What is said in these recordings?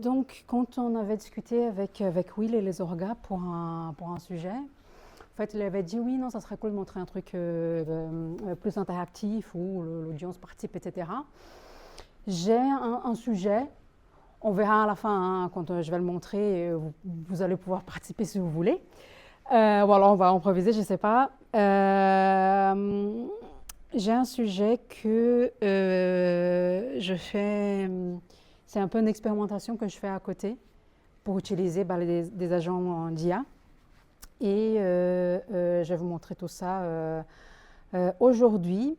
Donc, quand on avait discuté avec Will et les orgas pour un sujet, en fait, il avait dit oui, non, ça serait cool de montrer un truc plus interactif où l'audience participe, etc. J'ai un sujet, on verra à la fin hein, quand je vais le montrer, vous allez pouvoir participer si vous voulez. Ou alors on va improviser, je ne sais pas. J'ai un sujet que je fais, c'est un peu une expérimentation que je fais à côté pour utiliser des agents d'IA. Et je vais vous montrer tout ça aujourd'hui.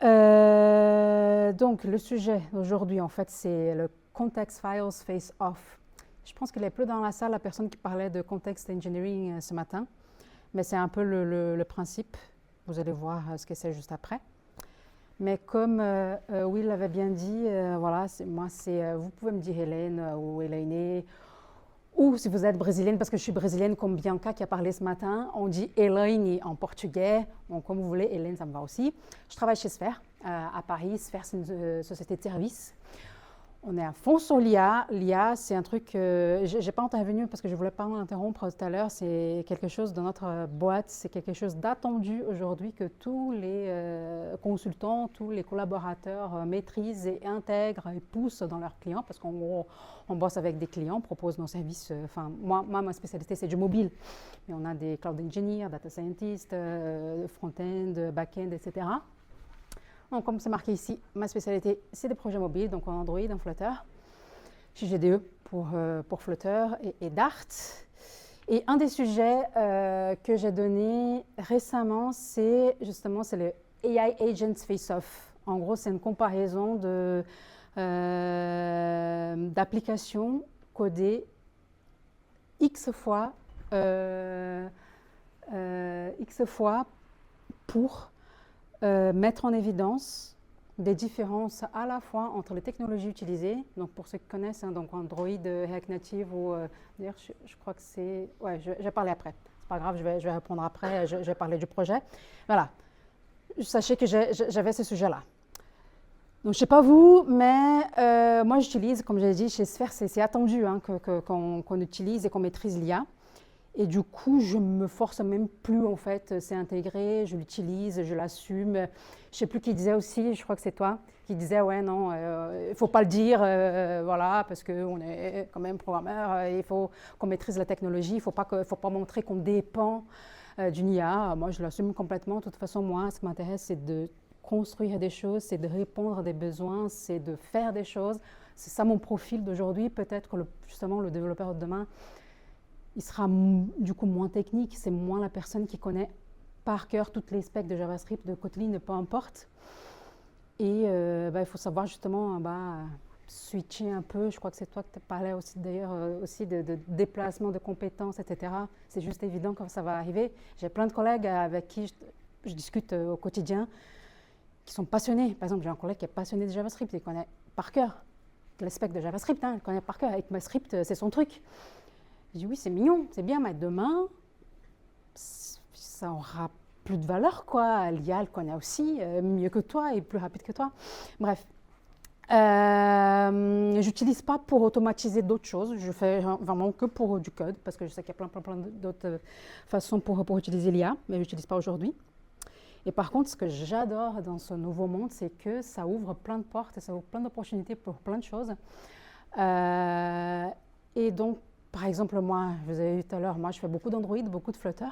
Donc le sujet aujourd'hui en fait c'est le Context Files Face Off. Je pense qu'il est plus dans la salle la personne qui parlait de Context Engineering ce matin, mais c'est un peu le principe. Vous allez voir ce que c'est juste après. Mais comme Will l'avait bien dit, voilà, vous pouvez me dire Hélène ou Hélène, ou si vous êtes brésilienne, parce que je suis brésilienne comme Bianca qui a parlé ce matin, on dit Hélène en portugais, donc comme vous voulez, Hélène, ça me va aussi. Je travaille chez Sphere à Paris. Sphere, c'est une société de services. On est à fond sur l'IA. L'IA, c'est un truc, je n'ai pas intervenu parce que je ne voulais pas interrompre tout à l'heure, c'est quelque chose de notre boîte, c'est quelque chose d'attendu aujourd'hui que tous les consultants, tous les collaborateurs maîtrisent et intègrent et poussent dans leurs clients parce qu'en gros, on bosse avec des clients, on propose nos services, moi, ma spécialité, c'est du mobile, mais on a des cloud engineers, data scientists, front-end, back-end, etc. Donc, comme c'est marqué ici, ma spécialité, c'est des projets mobiles, donc en Android, en Flutter. Chez GDE pour Flutter et Dart. Et un des sujets que j'ai donné récemment, c'est justement le AI Agents Face-Off. En gros, c'est une comparaison d'applications codées X fois pour mettre en évidence des différences à la fois entre les technologies utilisées, donc pour ceux qui connaissent, hein, donc Android, React Native, ou d'ailleurs je crois que c'est, ouais, je vais parler après, c'est pas grave, je vais répondre après, je vais parler du projet. Voilà, sachez que j'avais ce sujet-là. Donc je sais pas vous, mais moi j'utilise, comme j'ai dit, chez Sphere, c'est attendu hein, qu'on utilise et qu'on maîtrise l'IA. Et du coup, je me force même plus, en fait, c'est intégré, je l'utilise, je l'assume. Je ne sais plus qui disait aussi, je crois que c'est toi, qui disait, ouais, non, il ne faut pas le dire, voilà, parce qu'on est quand même programmeur, il faut qu'on maîtrise la technologie, il ne faut pas montrer qu'on dépend d'une IA. Moi, je l'assume complètement. De toute façon, moi, ce qui m'intéresse, c'est de construire des choses, c'est de répondre à des besoins, c'est de faire des choses. C'est ça mon profil d'aujourd'hui. Peut-être que justement, le développeur de demain, il sera du coup moins technique, c'est moins la personne qui connaît par cœur toutes les specs de JavaScript, de Kotlin, peu importe. Et il faut savoir justement switcher un peu. Je crois que c'est toi qui parlais aussi d'ailleurs aussi de déplacement de compétences, etc. C'est juste évident quand ça va arriver. J'ai plein de collègues avec qui je discute au quotidien qui sont passionnés. Par exemple, j'ai un collègue qui est passionné de JavaScript, il connaît par cœur les specs de JavaScript, hein, il connaît par cœur. ECMAScript, c'est son truc. Je dis oui, c'est mignon, c'est bien, mais demain, ça aura plus de valeur, quoi. L'IA, elle connaît aussi mieux que toi et plus rapide que toi. Bref. J'utilise pas pour automatiser d'autres choses. Je fais vraiment que pour du code, parce que je sais qu'il y a plein d'autres façons pour utiliser l'IA, mais je n'utilise pas aujourd'hui. Et par contre, ce que j'adore dans ce nouveau monde, c'est que ça ouvre plein de portes et ça ouvre plein d'opportunités pour plein de choses. Et donc, par exemple, moi, je vous avez vu tout à l'heure, moi je fais beaucoup d'Android, beaucoup de Flutter.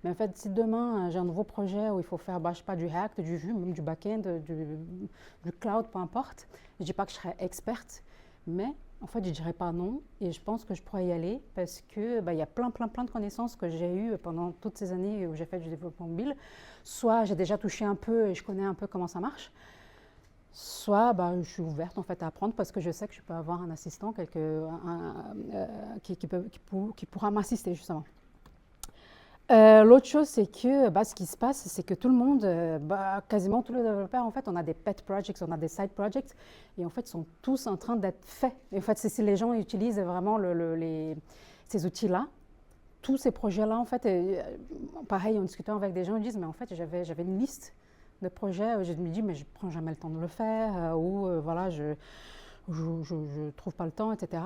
Mais en fait, si demain j'ai un nouveau projet où il faut faire, je sais pas, du React, du Vue, même du back-end, du cloud, peu importe, je ne dis pas que je serai experte, mais en fait, je ne dirais pas non. Et je pense que je pourrais y aller parce que y a plein de connaissances que j'ai eues pendant toutes ces années où j'ai fait du développement mobile. Soit j'ai déjà touché un peu et je connais un peu comment ça marche. Soit je suis ouverte en fait à apprendre parce que je sais que je peux avoir un assistant qui pourra m'assister justement. L'autre chose, c'est que ce qui se passe, c'est que tout le monde, quasiment tous les développeurs, en fait, on a des pet projects, on a des side projects, et en fait, sont tous en train d'être faits. Et en fait, si les gens utilisent vraiment ces outils-là, tous ces projets-là, en fait, pareil, en discutant avec des gens, ils disent, mais en fait, j'avais une liste de projets où je me dis, mais je ne prends jamais le temps de le faire, ou voilà, je ne trouve pas le temps, etc.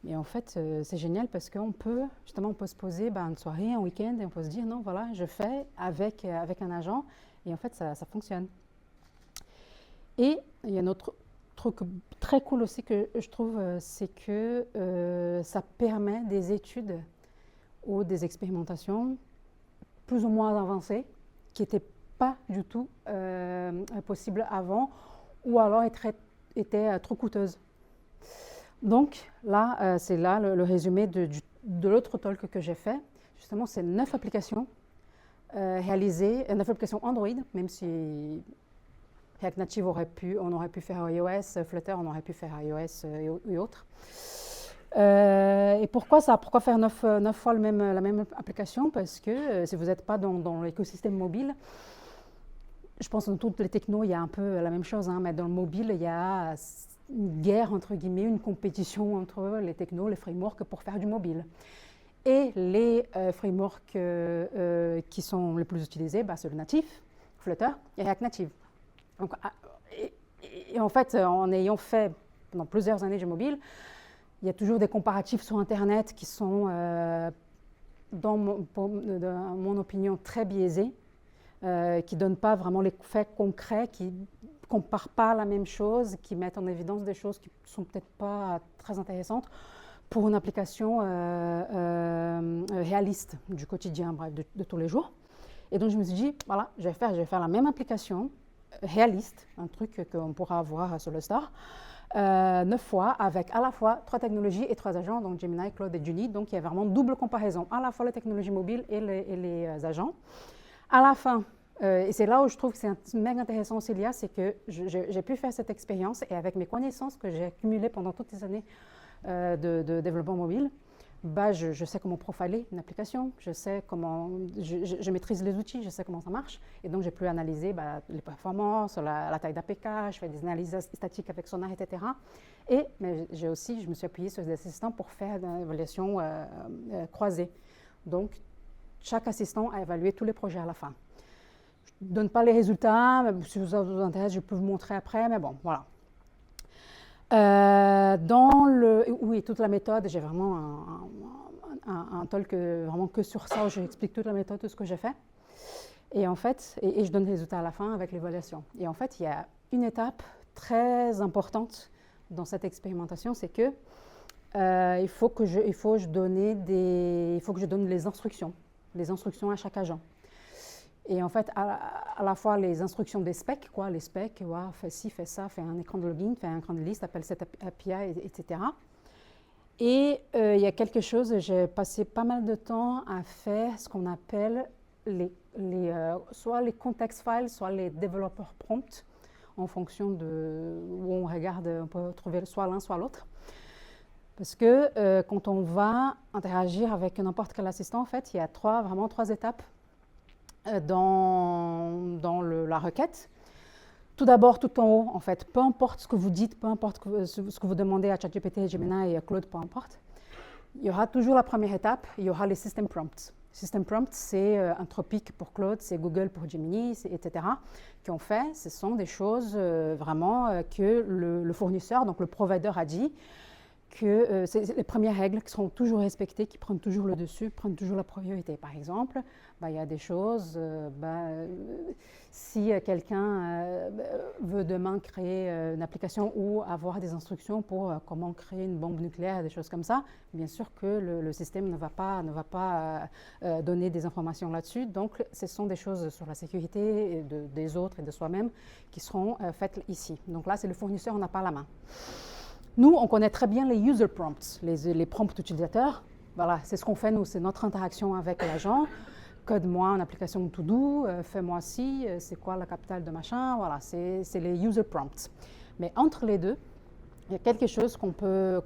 Et en fait, c'est génial parce qu'on peut, justement, on peut se poser une soirée, un week-end, et on peut se dire, non, voilà, je fais avec un agent, et en fait, ça fonctionne. Et il y a un autre truc très cool aussi que je trouve, c'est que ça permet des études ou des expérimentations plus ou moins avancées qui n'étaient pas du tout possibles avant ou alors étaient trop coûteuses. Donc là, c'est là le résumé de l'autre talk que j'ai fait. Justement, c'est 9 applications réalisées, 9 applications Android, même si React Native on aurait pu faire iOS, Flutter, on aurait pu faire iOS et autres. Et pourquoi ça? Pourquoi faire 9 fois la même application? Parce que si vous n'êtes pas dans l'écosystème mobile, je pense que dans toutes les technos, il y a un peu la même chose, hein, mais dans le mobile, il y a une guerre, entre guillemets, une compétition entre les technos, les frameworks pour faire du mobile. Et les frameworks qui sont les plus utilisés, c'est le natif, Flutter et React Native. Donc, et en fait, en ayant fait pendant plusieurs années du mobile, il y a toujours des comparatifs sur Internet qui sont, dans mon opinion, très biaisés, qui ne donnent pas vraiment les faits concrets, qui ne comparent pas la même chose, qui mettent en évidence des choses qui ne sont peut-être pas très intéressantes pour une application réaliste du quotidien, bref, de tous les jours. Et donc, je me suis dit, voilà, je vais faire la même application réaliste, un truc qu'on pourra voir sur le store, 9 fois avec à la fois 3 technologies et 3 agents, donc Gemini, Claude et Juni. Donc, il y a vraiment double comparaison, à la fois les technologies mobiles et les agents. À la fin, et c'est là où je trouve que c'est méga intéressant aussi, Lia, c'est que j'ai pu faire cette expérience et avec mes connaissances que j'ai accumulées pendant toutes ces années de développement mobile, je sais comment profiler une application, je maîtrise les outils, je sais comment ça marche. Et donc, j'ai pu analyser les performances, la taille d'APK, je fais des analyses statiques avec Sonar, etc. Mais je me suis appuyée sur des assistants pour faire une évaluation croisée. Donc, chaque assistant a évalué tous les projets à la fin. Je ne donne pas les résultats, mais si ça vous intéresse, je peux vous montrer après, mais bon, voilà. Oui, toute la méthode, j'ai vraiment un talk vraiment que sur ça, où j'explique toute la méthode, tout ce que j'ai fait. Et en fait, et je donne les résultats à la fin avec l'évaluation. Et en fait, il y a une étape très importante dans cette expérimentation, c'est que il faut que je donne les instructions à chaque agent. Et en fait, à la fois les instructions des specs, les specs, fais ci, fais ça, fais un écran de login, fais un écran de liste, appelle cette API, etc. Et il y a quelque chose, j'ai passé pas mal de temps à faire ce qu'on appelle soit les context files, soit les developer prompts, en fonction de où on regarde, on peut trouver soit l'un, soit l'autre. Parce que quand on va interagir avec n'importe quel assistant, en fait, il y a vraiment trois étapes dans la requête. Tout d'abord, tout en haut, en fait, peu importe ce que vous dites, peu importe ce que vous demandez à ChatGPT, Gemini et à Claude, peu importe, il y aura toujours la première étape, il y aura les system prompts. System prompts, c'est Anthropic pour Claude, c'est Google pour Gemini, etc. qui ont fait. Ce sont des choses vraiment que le fournisseur, donc le provider, a dit que c'est les premières règles qui seront toujours respectées, qui prennent toujours le dessus, prennent toujours la priorité. Par exemple, il y a des choses, si quelqu'un veut demain créer une application ou avoir des instructions pour comment créer une bombe nucléaire, des choses comme ça, bien sûr que le système ne va pas donner des informations là-dessus. Donc, ce sont des choses sur la sécurité des autres et de soi-même qui seront faites ici. Donc là, c'est le fournisseur, on n'a pas la main. Nous, on connaît très bien les user prompts, les prompts utilisateurs. Voilà, c'est ce qu'on fait, nous, c'est notre interaction avec l'agent. Code-moi une application to-do, fais-moi ci, c'est quoi la capitale de machin, voilà, c'est les user prompts. Mais entre les deux, il y a quelque chose qu'on peut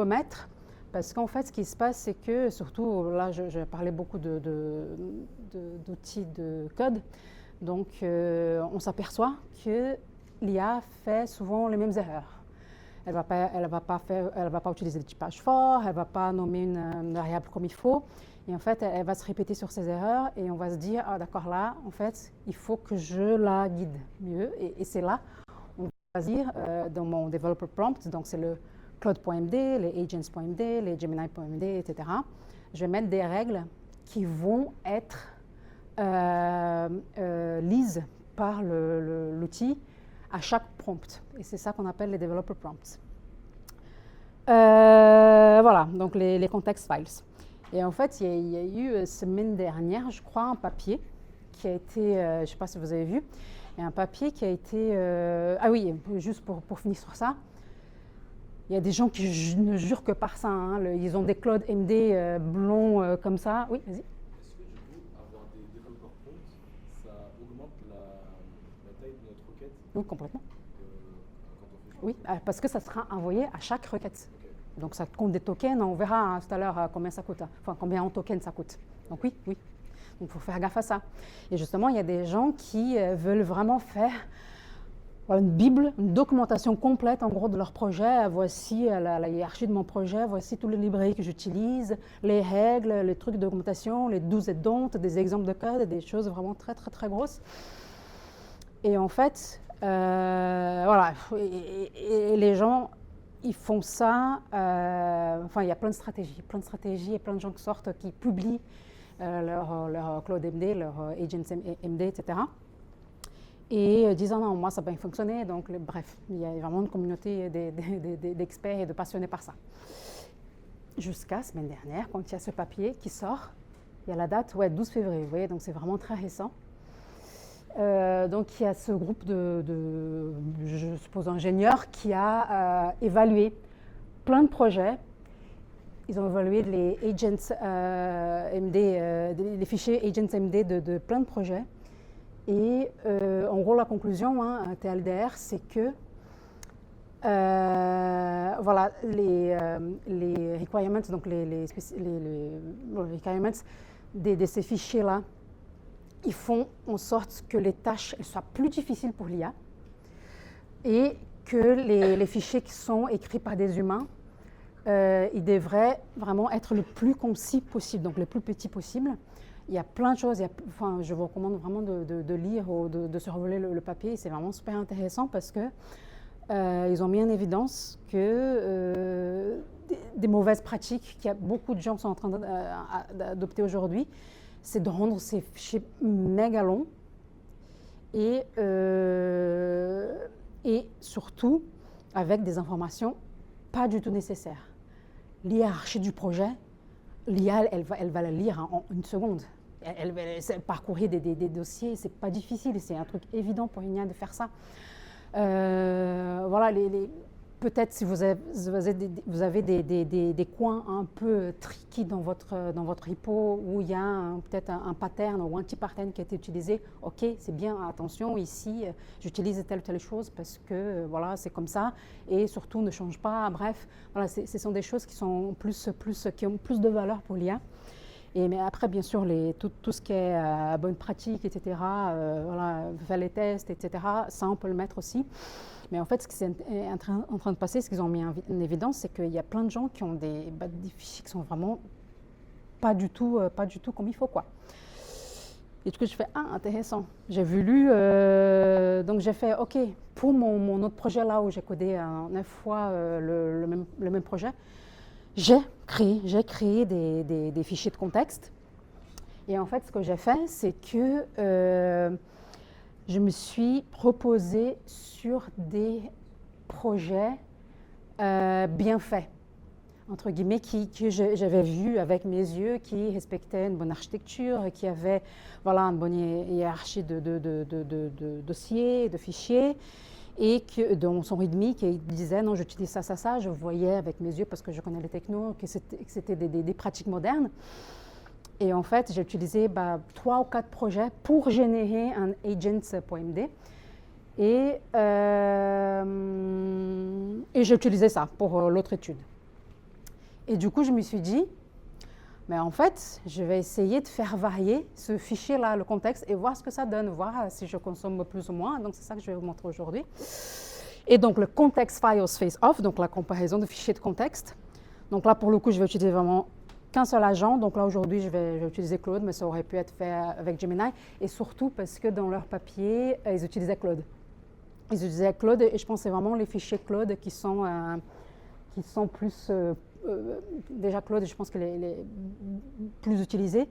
mettre, parce qu'en fait, ce qui se passe, c'est que, surtout, là, je parlais beaucoup d'outils de code, donc on s'aperçoit que l'IA fait souvent les mêmes erreurs. Elle ne va pas utiliser des typages forts, elle ne va pas nommer une variable comme il faut. Et en fait, elle va se répéter sur ses erreurs et on va se dire, ah d'accord, là, en fait, il faut que je la guide mieux. Et c'est là choisir dans mon developer prompt, donc c'est le Claude.md, les agents.md, les Gemini.md, etc. Je vais mettre des règles qui vont être lises par l'outil à chaque prompt. Et c'est ça qu'on appelle les developer prompts. Voilà, donc les context files. Et en fait, il y a eu semaine dernière, je crois, un papier qui a été, je ne sais pas si vous avez vu, il y a un papier qui a été, ah oui, juste pour finir sur ça, il y a des gens qui ne jurent que par ça, hein, ils ont des Claude MD blonds comme ça. Oui, vas-y. Est-ce que du coup, avoir des développeurs prompts, ça augmente la taille de notre requête? Oui, complètement. Quand on fait Oui, parce que ça sera envoyé à chaque requête. Okay. Donc ça compte des tokens, on verra hein, tout à l'heure combien ça coûte, enfin combien en tokens ça coûte. Donc oui. Donc il faut faire gaffe à ça. Et justement, il y a des gens qui veulent vraiment faire une bible, une documentation complète en gros de leur projet. Voici la hiérarchie de mon projet, voici tous les librairies que j'utilise, les règles, les trucs de documentation, les 12 et don'ts, des exemples de code, des choses vraiment très très très grosses. Et en fait, voilà, et les gens, ils font ça, enfin il y a plein de stratégies et plein de gens qui sortent, qui publient leur Claude MD, leur Agents MD, etc. Et disant non, moi ça va bien fonctionner, donc bref, il y a vraiment une communauté d'experts et de passionnés par ça. Jusqu'à la semaine dernière, quand il y a ce papier qui sort, il y a la date, 12 février, vous voyez, donc c'est vraiment très récent. Donc il y a ce groupe de je suppose, ingénieurs qui a évalué plein de projets. Ils ont évalué les agents MD, les fichiers agents MD de plein de projets. Et en gros, la conclusion, hein, TLDR, c'est que voilà, les requirements, donc les requirements de ces fichiers-là, ils font en sorte que les tâches soient plus difficiles pour l'IA et que les fichiers qui sont écrits par des humains, ils devraient vraiment être le plus concis possible, donc le plus petit possible. Il y a plein de choses, enfin, je vous recommande vraiment de lire ou de survoler le papier, c'est vraiment super intéressant parce que ils ont mis en évidence que des mauvaises pratiques qu'il y a beaucoup de gens sont en train d'adopter aujourd'hui, c'est de rendre ces fichiers méga longs et surtout avec des informations pas du tout nécessaires. L'hiérarchie du projet, l'IA, elle va la lire en une seconde. Elle va parcourir des dossiers, c'est pas difficile, c'est un truc évident pour une IA de faire ça. Voilà, peut-être si vous avez des coins un peu tricky dans votre repo où il y a peut-être un pattern ou un petit pattern qui a été utilisé, ok, c'est bien, attention, ici, j'utilise telle ou telle chose parce que voilà, c'est comme ça, et surtout ne change pas, bref, voilà, ce sont des choses qui ont plus de valeur pour l'IA. Mais après, bien sûr, tout ce qui est bonne pratique, etc., voilà, faire les tests, etc., ça, on peut le mettre aussi. Mais en fait, ce qui est en train de passer, ce qu'ils ont mis en évidence, c'est qu'il y a plein de gens qui ont des fichiers qui sont vraiment pas du tout comme il faut, quoi. Et du coup, je fais, intéressant. J'ai voulu, donc j'ai fait, ok, pour mon autre projet là où j'ai codé 9 fois le même projet, j'ai créé des fichiers de contexte. Et en fait, ce que j'ai fait, c'est que je me suis proposée sur des projets bien faits, entre guillemets, que j'avais vus avec mes yeux, qui respectaient une bonne architecture, qui avaient voilà, une bonne hiérarchie de dossiers, de fichiers, et que dans son README, qui disait non, j'utilise ça, je voyais avec mes yeux parce que je connais les technos, que c'était des pratiques modernes. Et en fait, j'ai utilisé 3 ou 4 projets pour générer un agents.md. Et j'ai utilisé ça pour l'autre étude. Et du coup, je me suis dit, mais en fait, je vais essayer de faire varier ce fichier-là, le contexte, et voir ce que ça donne, voir si je consomme plus ou moins. Donc, c'est ça que je vais vous montrer aujourd'hui. Et donc, le context files face-off, donc la comparaison de fichiers de contexte. Donc là, pour le coup, je vais utiliser vraiment qu'un seul agent. Donc là, aujourd'hui, je vais utiliser Claude, mais ça aurait pu être fait avec Gemini. Et surtout parce que dans leur papier, ils utilisaient Claude. ils utilisaient Claude et je pense que c'est vraiment les fichiers Claude qui sont plus... déjà Claude, je pense que les plus utilisés.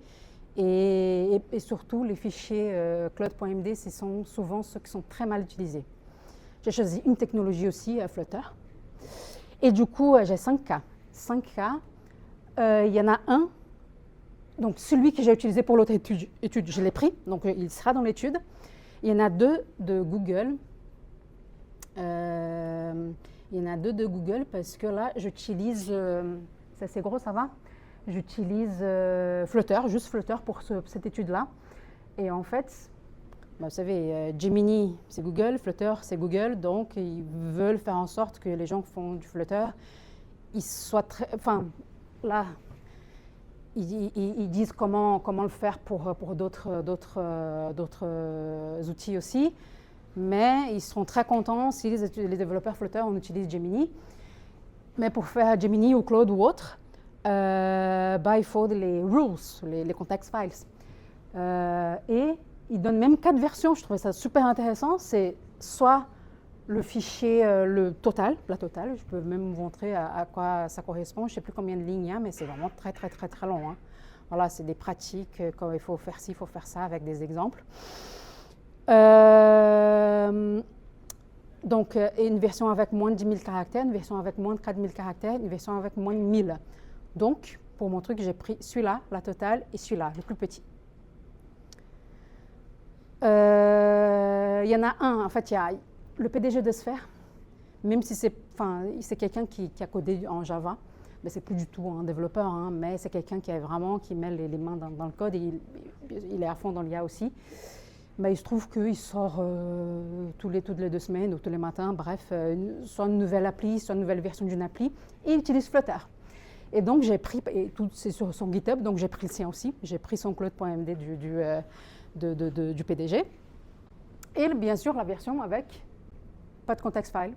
Et surtout, les fichiers Claude.md, ce sont souvent ceux qui sont très mal utilisés. J'ai choisi une technologie aussi, Flutter. Et du coup, j'ai 5 cas. 5 cas. Il y en a un, donc celui que j'ai utilisé pour l'autre étude, je l'ai pris, donc il sera dans l'étude. Il y en a 2 de Google. Il y en a 2 de Google parce que là, j'utilise, c'est assez gros, ça va? J'utilise Flutter, juste Flutter pour cette étude-là. Et en fait, vous savez, Gemini, c'est Google, Flutter, c'est Google. Donc, ils veulent faire en sorte que les gens qui font du Flutter, ils soient très... Enfin, là, ils disent comment le faire pour d'autres outils aussi. Mais ils seront très contents si les développeurs Flutter, on utilise Gemini. Mais pour faire Gemini ou Claude ou autre, il faut les rules, les context files. Et ils donnent même 4 versions, je trouvais ça super intéressant. C'est soit le fichier, la totale, je peux même vous montrer à quoi ça correspond. Je ne sais plus combien de lignes il y a, mais c'est vraiment très long. Hein. Voilà, c'est des pratiques, quand il faut faire ci, il faut faire ça avec des exemples. Donc, une version avec moins de 10 000 caractères, une version avec moins de 4 000 caractères, une version avec moins de 1000. Donc, pour mon truc, j'ai pris celui-là, la totale, et celui-là, le plus petit. Il y en a un, en fait, il y a le PDG de Sphère, même si c'est quelqu'un qui a codé en Java, mais c'est plus du tout un développeur, hein, mais c'est quelqu'un qui met les mains dans le code et il est à fond dans l'IA aussi. Mais il se trouve qu'il sort toutes les 2 semaines ou tous les matins, bref, soit une nouvelle appli, soit une nouvelle version d'une appli, et il utilise Flutter. Et donc j'ai pris, et tout c'est sur son GitHub, donc j'ai pris le sien aussi, j'ai pris son Claude.md du PDG, et bien sûr la version avec pas de context file,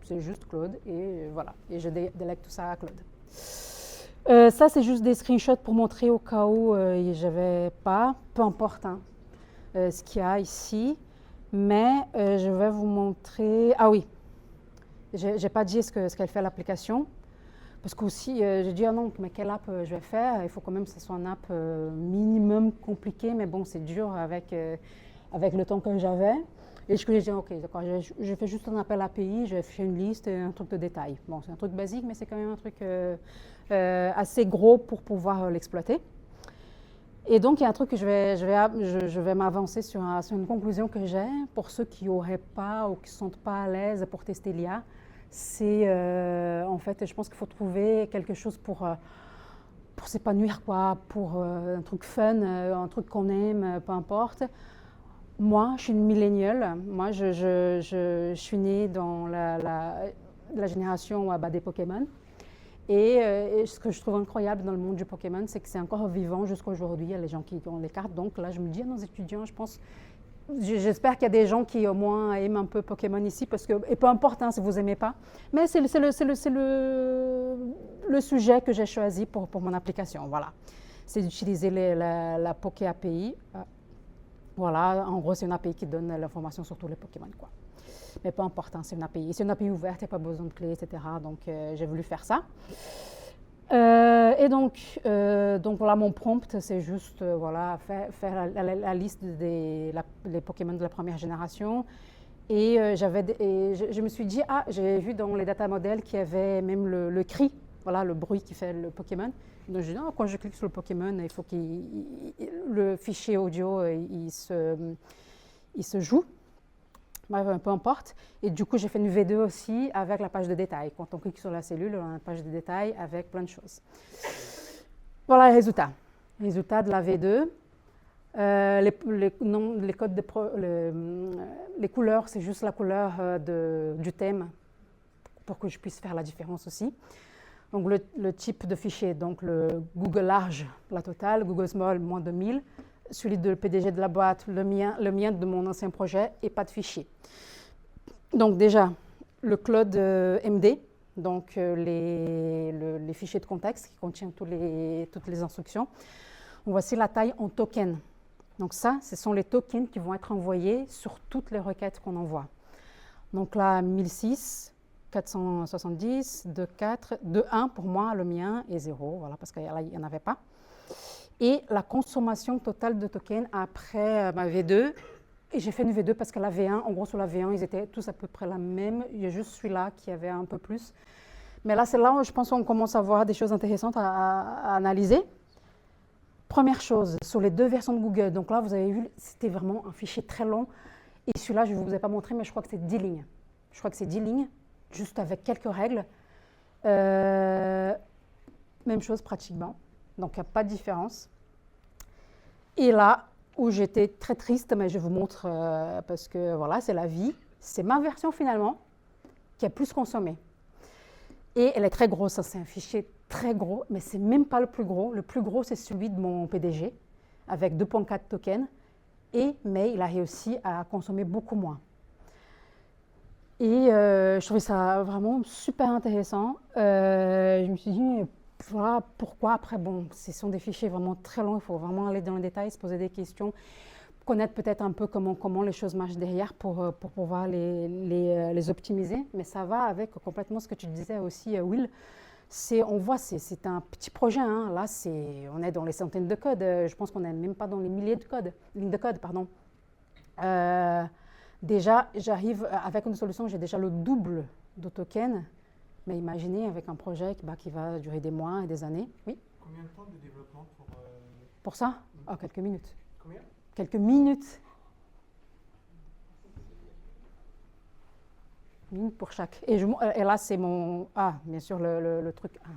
c'est juste Claude, et voilà, et je délègue tout ça à Claude. Ça c'est juste des screenshots pour montrer au cas où j'avais pas, peu importe, hein. Ce qu'il y a ici, mais je vais vous montrer... Ah oui, j'ai pas dit ce qu'elle fait l'application, parce qu'aussi, j'ai dit, ah non, mais quelle app je vais faire? Il faut quand même que ce soit une app minimum compliquée, mais bon, c'est dur avec le temps que j'avais. Et je lui ai dit, ok, d'accord, je fais juste un appel API, je fais une liste et un truc de détail. Bon, c'est un truc basique, mais c'est quand même un truc assez gros pour pouvoir l'exploiter. Et donc, il y a un truc que je vais m'avancer sur une conclusion que j'ai pour ceux qui n'auraient pas ou qui ne sont pas à l'aise pour tester l'IA. C'est, en fait, je pense qu'il faut trouver quelque chose pour s'épanouir, quoi, pour un truc fun, un truc qu'on aime, peu importe. Moi, je suis une milléniale. Moi, je suis née dans la génération des Pokémon. Et ce que je trouve incroyable dans le monde du Pokémon, c'est que c'est encore vivant jusqu'à aujourd'hui. Il y a les gens qui ont les cartes. Donc là, je me dis à nos étudiants, j'espère qu'il y a des gens qui au moins aiment un peu Pokémon ici, et peu importe hein, si vous n'aimez pas. Mais c'est le sujet que j'ai choisi pour mon application. Voilà. C'est d'utiliser la Poké API. Voilà, en gros, c'est une API qui donne l'information sur tous les Pokémon, quoi. Mais peu importe, hein, c'est une API. C'est une API ouverte, il n'y a pas besoin de clé, etc. Donc, j'ai voulu faire ça. Et donc voilà, mon prompt, c'est juste faire la liste des Pokémon de la première génération. Et je me suis dit, j'ai vu dans les data models qu'il y avait même le cri, voilà, le bruit qui fait le Pokémon. Donc, je dis, quand je clique sur le Pokémon, il faut que le fichier audio il se joue. Peu importe. Et du coup, j'ai fait une V2 aussi avec la page de détail. Quand on clique sur la cellule, on a une page de détail avec plein de choses. Voilà les résultats. Les résultats de la V2. Les codes les couleurs, c'est juste la couleur du thème pour que je puisse faire la différence aussi. Donc, le type de fichier, donc le Google large, la totale, Google small, moins de 1000. Celui de PDG de la boîte, le mien de mon ancien projet, et pas de fichier. Donc déjà, le Claude MD, donc les fichiers de contexte qui contiennent toutes les instructions. Voici la taille en token. Donc ça, ce sont les tokens qui vont être envoyés sur toutes les requêtes qu'on envoie. Donc là, 1006, 470, 2,4, 2,1 pour moi, le mien, et 0, voilà, parce qu'il n'y en avait pas. Et la consommation totale de tokens après ma V2, et j'ai fait une V2 parce que la V1, en gros sur la V1, ils étaient tous à peu près la même. Il y a juste celui-là qui avait un peu plus. Mais là, c'est là où je pense qu'on commence à voir des choses intéressantes à analyser. Première chose, sur les 2 versions de Google, donc là, vous avez vu, c'était vraiment un fichier très long. Et celui-là, je ne vous ai pas montré, mais je crois que c'est 10 lignes. Je crois que c'est 10 lignes, juste avec quelques règles. Même chose pratiquement, donc il n'y a pas de différence. Et là, où j'étais très triste, mais je vous montre parce que voilà, c'est la vie. C'est ma version finalement qui a plus consommé. Et elle est très grosse, c'est un fichier très gros, mais c'est même pas le plus gros. Le plus gros, c'est celui de mon PDG, avec 2,4 tokens. Mais il a réussi à consommer beaucoup moins. Et je trouvais ça vraiment super intéressant. Je me suis dit, voilà pourquoi. Après, bon, ce sont des fichiers vraiment très longs, il faut vraiment aller dans les détails, se poser des questions, connaître peut-être un peu comment les choses marchent derrière pour pouvoir les optimiser. Mais ça va avec complètement ce que tu disais aussi, Will. On voit, c'est un petit projet. Hein. Là, on est dans les centaines de codes. Je pense qu'on n'est même pas dans les milliers de lignes de code, pardon. Déjà, j'arrive avec une solution, j'ai déjà le double de tokens. Mais imaginez avec un projet qui va durer des mois et des années. Oui. Combien de temps de développement pour ça? Oh, quelques minutes. Combien? Quelques minutes. Minutes pour chaque. Et là, c'est mon... Ah, bien sûr, le truc... Ah.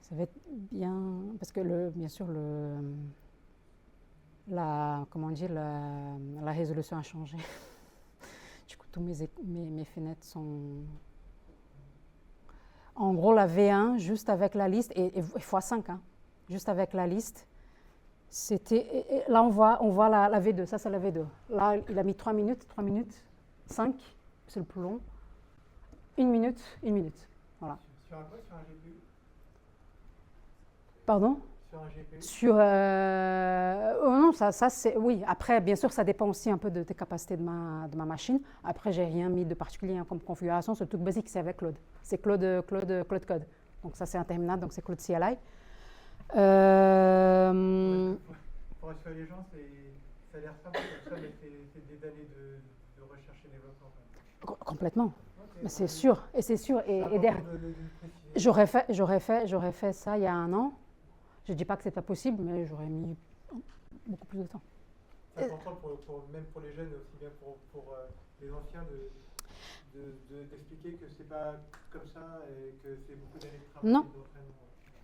Ça va être bien... Parce que, bien sûr, comment dire, la résolution a changé. Du coup, tous mes fenêtres sont... En gros, la V1, juste avec la liste, et x5, hein, juste avec la liste, c'était... Là, on voit la V2, ça c'est la V2. Là, il a mis 3 minutes, 5, c'est le plus long. 1 minute, 1 minute. Voilà. Sur un quoi? Sur un GPU? Pardon? Sur un GPU? Oh non, ça c'est... Oui, après, bien sûr, ça dépend aussi un peu des capacités de ma machine. Après, j'ai rien mis de particulier hein, comme configuration. C'est le truc basique, c'est avec Claude. C'est Claude Code. Donc ça, c'est un terminal, donc c'est Claude CLI. Pour rassurer les gens, ça a l'air simple comme ça, mais c'est des années de recherche et développement. Complètement. Okay, mais c'est sûr. Et c'est sûr. Et j'aurais fait ça il y a 1 an. Je ne dis pas que ce n'est pas possible, mais j'aurais mis beaucoup plus de temps. C'est important même pour les jeunes, aussi bien pour les anciens, d'expliquer que ce n'est pas comme ça et que c'est beaucoup d'années de travail. Non,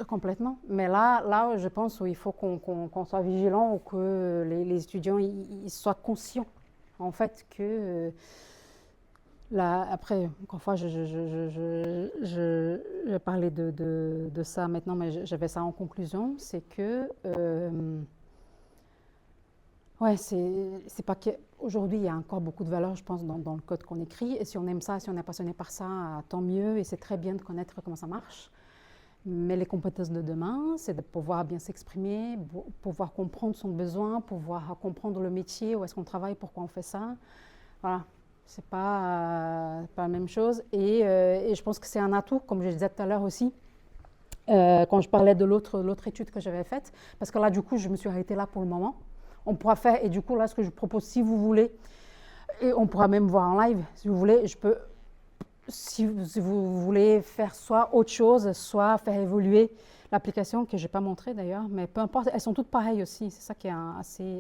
complètement. Mais là, je pense qu'il faut qu'on soit vigilant ou que les étudiants ils soient conscients, en fait, que... après, encore une fois, je parlais de ça maintenant, mais j'avais ça en conclusion, c'est que, ouais, c'est pas qu'aujourd'hui, il y a encore beaucoup de valeur, je pense, dans le code qu'on écrit, et si on aime ça, si on est passionné par ça, tant mieux, et c'est très bien de connaître comment ça marche. Mais les compétences de demain, c'est de pouvoir bien s'exprimer, pouvoir comprendre son besoin, pouvoir comprendre le métier, où est-ce qu'on travaille, pourquoi on fait ça, voilà. C'est pas la même chose. Et je pense que c'est un atout, comme je disais tout à l'heure aussi, quand je parlais de l'autre étude que j'avais faite. Parce que là, du coup, je me suis arrêtée là pour le moment. On pourra faire, et du coup, là, ce que je propose, si vous voulez, et on pourra même voir en live, si vous voulez, je peux, si vous voulez faire soit autre chose, soit faire évoluer l'application, que je n'ai pas montrée d'ailleurs, mais peu importe, elles sont toutes pareilles aussi. C'est ça qui est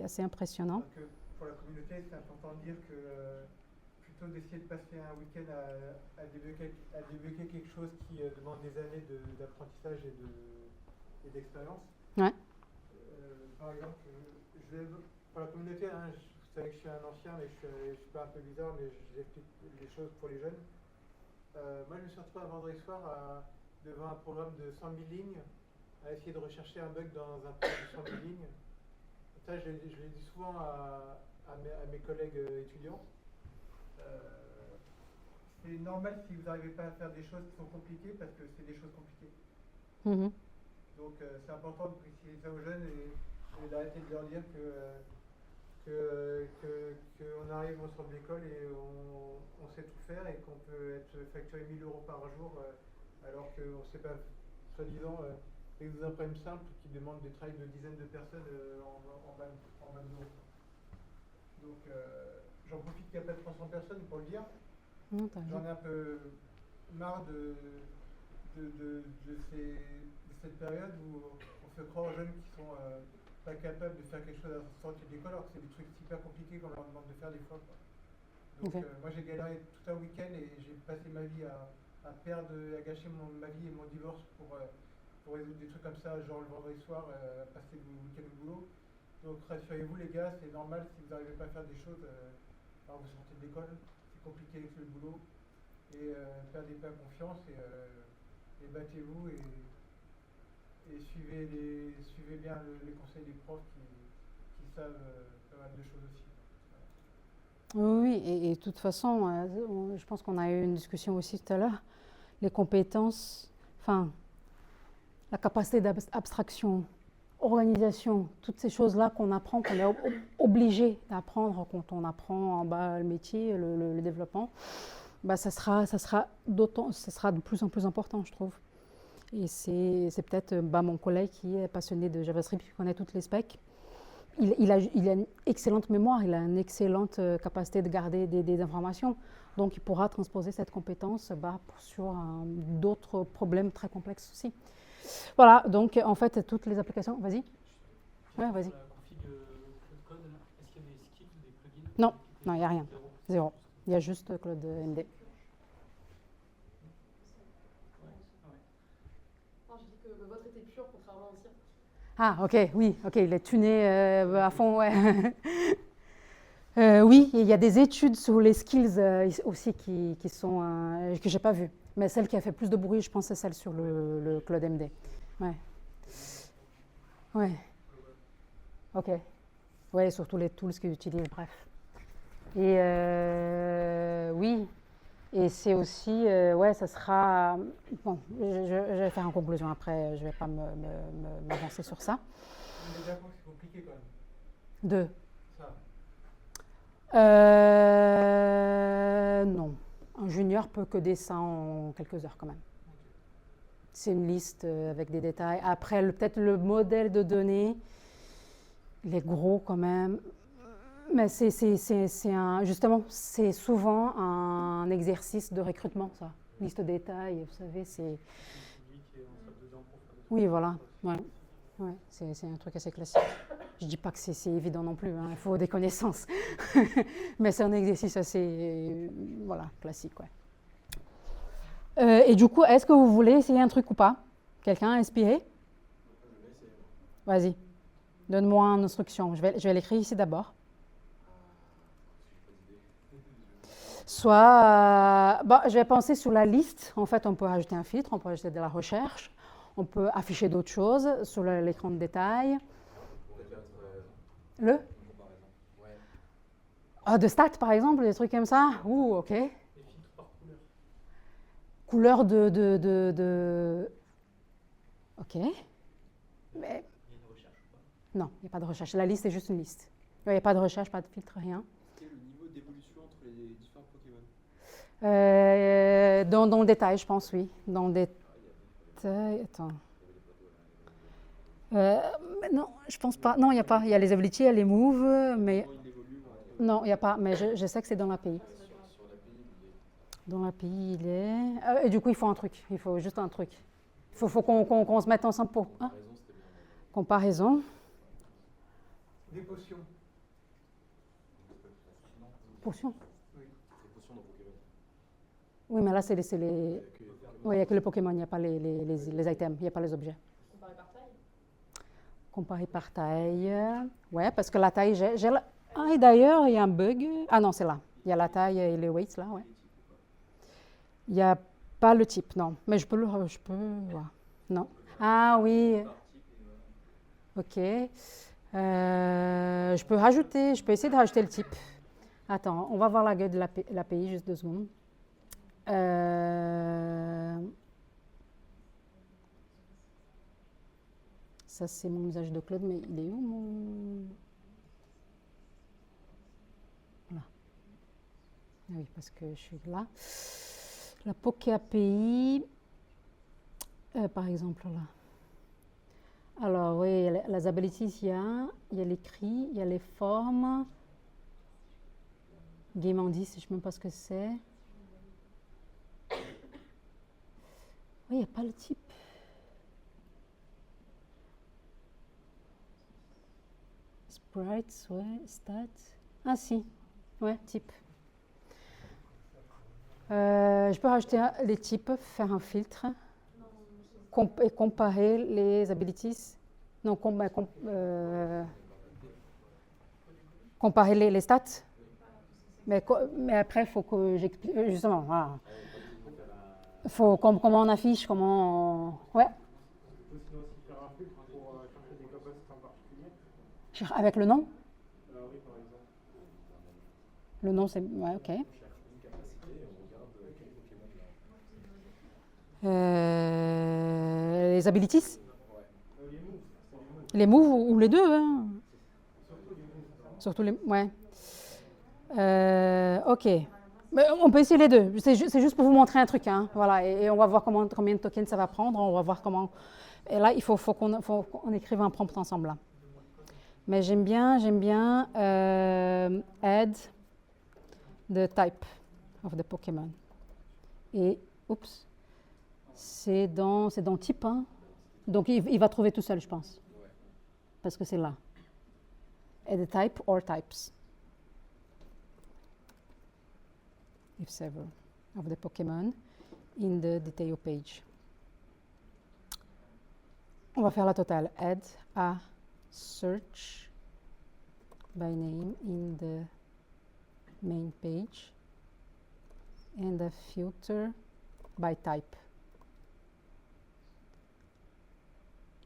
assez impressionnant. Donc, pour la communauté, c'est important de dire que d'essayer de passer un week-end à débugger quelque chose qui demande des années d'apprentissage et d'expérience. Ouais. Par exemple, pour la communauté, hein, vous savez que je suis un ancien, mais je suis pas un peu bizarre, mais j'explique les choses pour les jeunes. Moi, je me suis retrouvé un vendredi soir devant un programme de 100 000 lignes, à essayer de rechercher un bug dans un programme de 100 000 lignes. Ça, je l'ai dit souvent à mes collègues étudiants. C'est normal si vous n'arrivez pas à faire des choses qui sont compliquées parce que c'est des choses compliquées. Mm-hmm. Donc c'est important de préciser ça aux jeunes et d'arrêter de leur dire que qu'on arrive, on sort de l'école et on sait tout faire et qu'on peut être facturé 1 000 € par jour alors qu'on ne sait pas, soi-disant, avec des problèmes simples qui demandent des travails de dizaines de personnes en 20 euros. Donc j'en profite qu'il n'y a pas de 300 personnes pour le dire. J'en ai un peu marre de cette période où on fait croire aux jeunes qui sont pas capables de faire quelque chose à la sortie de l'école alors que c'est des trucs super compliqués qu'on leur demande de faire des fois, quoi. Donc moi j'ai galéré tout un week-end et j'ai passé ma vie à gâcher ma vie et mon divorce pour résoudre des trucs comme ça, genre le vendredi soir, passer le week-end au boulot. Donc rassurez-vous les gars, c'est normal si vous n'arrivez pas à faire des choses alors vous sortez de l'école, c'est compliqué avec le boulot. Et perdez pas confiance et battez-vous et suivez bien les conseils des profs qui savent pas mal de choses aussi. Oui, et de toute façon, je pense qu'on a eu une discussion aussi tout à l'heure, les compétences, enfin, la capacité d'abstraction, organisation, toutes ces choses-là qu'on apprend, qu'on est obligé d'apprendre quand on apprend en bas le métier, le développement, bah ça sera de plus en plus important, je trouve. Et c'est peut-être mon collègue qui est passionné de JavaScript, qui connaît toutes les specs. Il a une excellente mémoire, il a une excellente capacité de garder des informations. Donc, il pourra transposer cette compétence sur d'autres problèmes très complexes aussi. Voilà, donc en fait, toutes les applications. Vas-y. Ouais, vas-y. Est-ce qu'il y a des skills, des plugins? Non, il n'y a rien. Zéro. Il y a juste Claude MD. Non, je dis que le vôtre était pur, contrairement au sien. Ah, ok, oui, ok, il est tuné à fond, ouais. Oui, il y a des études sur les skills aussi qui sont, que je n'ai pas vues. Mais celle qui a fait plus de bruit, je pense, c'est celle sur le Claude MD. Ouais. Ouais. Ok. Ouais, surtout les tools qu'ils utilisent, bref. Et oui. Et c'est aussi, ouais, ça sera... Bon, je vais faire une conclusion après, je ne vais pas m'avancer sur ça. On est d'accord que c'est compliqué quand même. Deux. Ça. Non. Un junior peut coder ça en quelques heures quand même. C'est une liste avec des détails. Après, peut-être le modèle de données, il est gros quand même. Mais justement, c'est souvent un exercice de recrutement, ça. Liste de détails, vous savez, c'est... Oui, voilà. Ouais. Ouais, c'est un truc assez classique. Je ne dis pas que c'est évident non plus, hein. Il faut des connaissances. Mais c'est un exercice assez voilà, classique. Ouais. Et du coup, est-ce que vous voulez essayer un truc ou pas? Quelqu'un inspiré? Vas-y, donne-moi une instruction. Je vais l'écrire ici d'abord. Soit, je vais penser sur la liste. En fait, on peut rajouter un filtre, on peut rajouter de la recherche, on peut afficher d'autres choses sur l'écran de détail. Le de stats, par exemple, des trucs comme ça. Ouh, ok. Les filtres par Couleur couleur. de... Ok. Mais... Il y a une recherche ou pas? Non, il n'y a pas de recherche. La liste est juste une liste. Il n'y a pas de recherche, pas de filtre, rien. Quel est le niveau d'évolution entre les différents Pokémon? Dans le détail, je pense, oui. Dans le détail... Attends. Non, je pense pas. Non, il n'y a pas. Il y a les abilities, il y a les moves, mais... Non, il n'y a pas. Mais je sais que c'est dans l'API. Dans l'API, il est... et du coup, il faut un truc. Il faut juste un truc. Il faut qu'on se mette ensemble pour... Hein? Comparaison. Des potions. Potions? Oui. Des potions dans Pokémon. Oui, mais là, c'est les... Oui, il n'y a que les Pokémon, il n'y a pas les items, il n'y a pas les objets. Comparé par taille? Comparé par taille. Ouais, parce que la taille, Ah, et d'ailleurs, il y a un bug. Ah non, c'est là. Il y a la taille et les weights, là, ouais. Il n'y a pas le type, non. Mais je peux voir. Non. Ah oui. Ok. Je peux essayer de rajouter le type. Attends, on va voir la gueule de l'API, juste 2 secondes. Ça, c'est mon usage de Claude, mais il est où mon... Oui, parce que je suis là. La Poké API, par exemple là. Alors oui, les abilities, il y a l'écrit, il y a les formes. Game en 10, je ne sais même pas ce que c'est. Oui, il n'y a pas le type. Sprites, ouais, stats. Ah si, ouais, type. Je peux rajouter les types, faire un filtre et comparer les abilities. Non, comparer les stats. Mais après, il faut que j'explique. Justement, voilà. Faut, comment on affiche, comment. Ouais. On peut sinon aussi faire un filtre pour chercher des capacités en particulier. Avec le nom? Oui, par exemple. Le nom, c'est. Ouais, ok. On cherche une capacité et on regarde quel Pokémon là. Les abilities? Les moves, c'est les moves. Les moves ou les deux, hein. Surtout les moves, c'est ça. Surtout les. Ouais. Ok. Mais on peut essayer les deux. C'est juste pour vous montrer un truc. Hein. Voilà. Et on va voir combien de tokens ça va prendre. On va voir comment. Et là, il faut qu'on écrive un prompt ensemble. Là. Mais j'aime bien add the type of the Pokémon. Et, oups, c'est dans type. Hein. Donc, il va trouver tout seul, je pense. Parce que c'est là. Add the type or types. If several of the Pokémon in the detail page. On va faire la totale. Add a search by name in the main page and a filter by type.